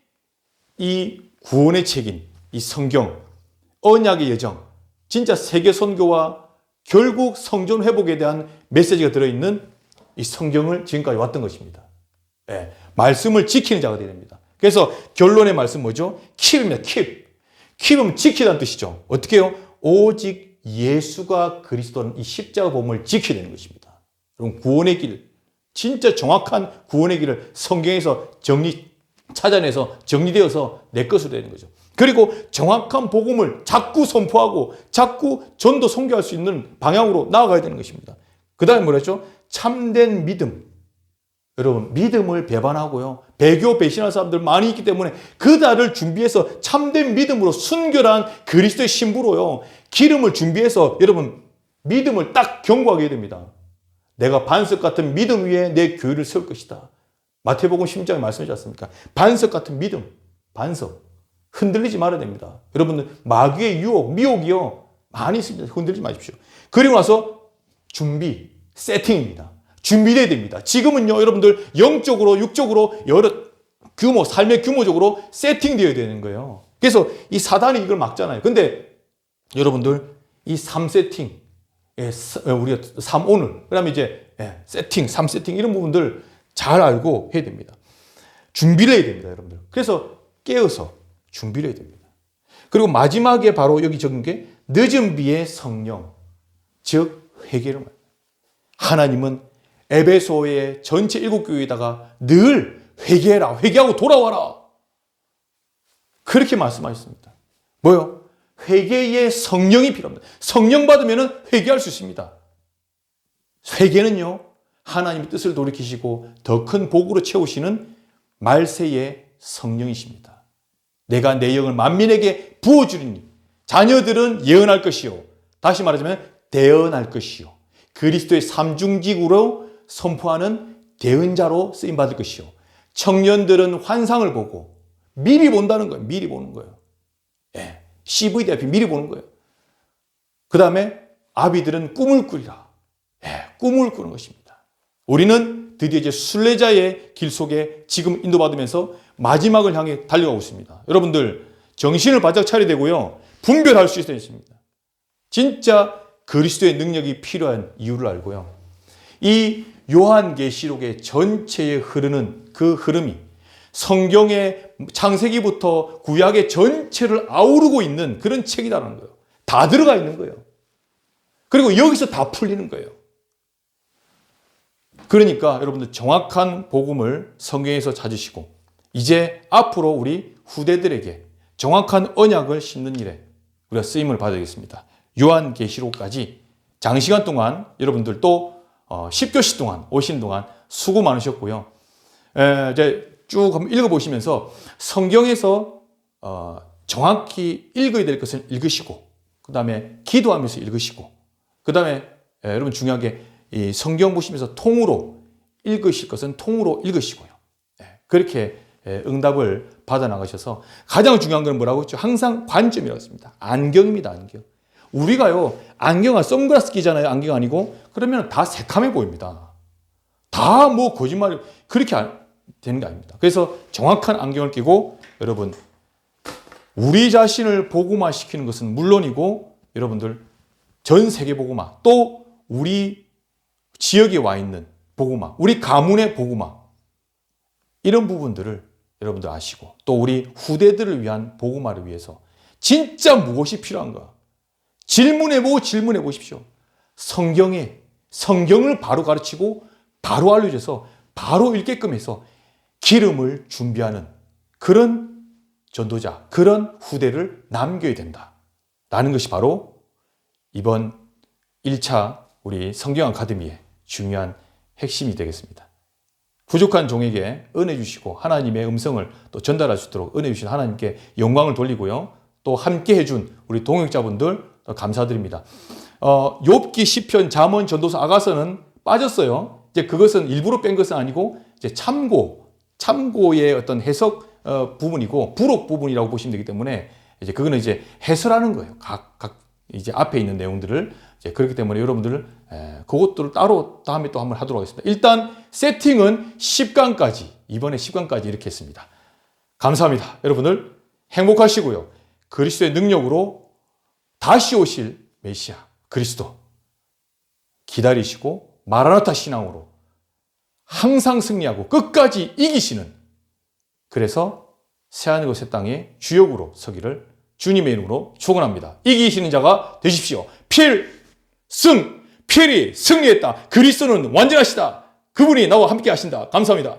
Speaker 1: 이 구원의 책임, 이 성경, 언약의 여정, 진짜 세계 선교와 결국 성전 회복에 대한 메시지가 들어있는 이 성경을 지금까지 왔던 것입니다. 말씀을 지키는 자가 되어야 됩니다. 그래서 결론의 말씀 뭐죠? 킵입니다. 킵은 지키다는 뜻이죠. 어떻게 해요? 오직 예수가 그리스도는 이 십자가 복음을 지켜야 되는 것입니다. 여러분, 구원의 길, 진짜 정확한 구원의 길을 성경에서 찾아내서 정리되어서 내 것으로 되는 거죠. 그리고 정확한 복음을 자꾸 선포하고 자꾸 전도 선교할 수 있는 방향으로 나아가야 되는 것입니다. 그 다음에 뭐랬죠? 참된 믿음. 여러분, 믿음을 배반하고요, 배교 배신할 사람들 많이 있기 때문에 그 달을 준비해서 참된 믿음으로 순결한 그리스도의 신부로요, 기름을 준비해서 여러분 믿음을 딱 경고하게 해야 됩니다. 내가 반석 같은 믿음 위에 내 교회를 세울 것이다. 마태복음 16장에 말씀하지 않습니까? 반석 같은 믿음, 반석. 흔들리지 말아야 됩니다. 여러분들, 마귀의 유혹, 미혹이요, 많이 있습니다. 흔들리지 마십시오. 그리고 나서 준비, 세팅입니다. 준비되어야 됩니다. 지금은요, 여러분들, 영적으로, 육적으로, 여러 규모, 삶의 규모적으로 세팅되어야 되는 거예요. 그래서 이 사단이 이걸 막잖아요. 근데 여러분들, 이 3세팅, 우리가 3오늘, 그 다음에 이제 세팅, 3세팅, 이런 부분들 잘 알고 해야 됩니다. 준비를 해야 됩니다, 여러분들. 그래서 깨어서 준비를 해야 됩니다. 그리고 마지막에 바로 여기 적은 게 늦은 비의 성령, 즉 회개를 말합니다. 하나님은 에베소의 전체 7교회에다가 늘 회개해라, 회개하고 돌아와라, 그렇게 말씀하셨습니다. 뭐요? 회개의 성령이 필요합니다. 성령 받으면 회개할 수 있습니다. 회개는요, 하나님의 뜻을 돌이키시고 더 큰 복으로 채우시는 말세의 성령이십니다. 내가 내 영을 만민에게 부어주리니 자녀들은 예언할 것이요, 다시 말하자면 대언할 것이요, 그리스도의 삼중직으로 선포하는 대언자로 쓰임받을 것이요, 청년들은 환상을 보고 미리 본다는 거예요. 미리 보는 거예요. CVDIP 미리 보는 거예요. 그 다음에 아비들은 꿈을 꾸리라. 꿈을 꾸는 것입니다. 우리는 드디어 이제 순례자의 길 속에 지금 인도받으면서 마지막을 향해 달려가고 있습니다. 여러분들, 정신을 바짝 차려야 되고요, 분별할 수 있어야 됩니다. 진짜 그리스도의 능력이 필요한 이유를 알고요, 이 요한계시록의 전체에 흐르는 그 흐름이 성경의 창세기부터 구약의 전체를 아우르고 있는 그런 책이라는 거예요. 다 들어가 있는 거예요. 그리고 여기서 다 풀리는 거예요. 그러니까 여러분들, 정확한 복음을 성경에서 찾으시고 이제 앞으로 우리 후대들에게 정확한 언약을 심는 일에 우리가 쓰임을 받아야겠습니다. 요한계시록까지 장시간 동안 여러분들 또 10교시 동안 오시는 동안 수고 많으셨고요. 이제 쭉 한번 읽어보시면서 성경에서 정확히 읽어야 될 것은 읽으시고, 그 다음에 기도하면서 읽으시고, 그 다음에 여러분 중요한 게 이 성경 보시면서 통으로 읽으실 것은 통으로 읽으시고요. 그렇게 응답을 받아 나가셔서 가장 중요한 건 뭐라고 했죠? 항상 관점이라고 했습니다. 안경입니다, 안경. 우리가요, 안경을 선글라스 끼잖아요. 안경 아니고. 그러면 다 새카매 보입니다. 다 뭐 거짓말, 그렇게 되는 게 아닙니다. 그래서 정확한 안경을 끼고 여러분, 우리 자신을 복음화 시키는 것은 물론이고 여러분들 전 세계 복음화, 또 우리 지역에 와 있는 복음화, 우리 가문의 복음화, 이런 부분들을 여러분들 아시고 또 우리 후대들을 위한 복음화를 위해서 진짜 무엇이 필요한가? 질문해 보십시오. 성경을 바로 가르치고 바로 알려줘서 바로 읽게끔 해서 기름을 준비하는 그런 전도자, 그런 후대를 남겨야 된다. 라는 것이 바로 이번 1차 우리 성경 아카데미의 중요한 핵심이 되겠습니다. 부족한 종에게 은혜 주시고 하나님의 음성을 또 전달할 수 있도록 은혜 주신 하나님께 영광을 돌리고요. 또 함께 해준 우리 동역자분들 감사드립니다. 욥기, 시편, 잠언, 전도서, 아가서는 빠졌어요. 이제 그것은 일부러 뺀 것은 아니고 이제 참고의 어떤 해석 부분이고 부록 부분이라고 보시면 되기 때문에 이제 그거는 이제 해설하는 거예요. 각 이제 앞에 있는 내용들을 이제 그렇기 때문에 여러분들 그것들을 따로 다음에 또 한번 하도록 하겠습니다. 일단 세팅은 10강까지 이번에 10강까지 이렇게 했습니다. 감사합니다. 여러분들 행복하시고요. 그리스도의 능력으로 다시 오실 메시아 그리스도 기다리시고 마라나타 신앙으로 항상 승리하고 끝까지 이기시는, 그래서 새하늘과 새 땅의 주역으로 서기를 주님의 이름으로 축원합니다. 이기시는 자가 되십시오. 필승, 필이 승리했다. 그리스도는 완전하시다. 그분이 나와 함께 하신다. 감사합니다.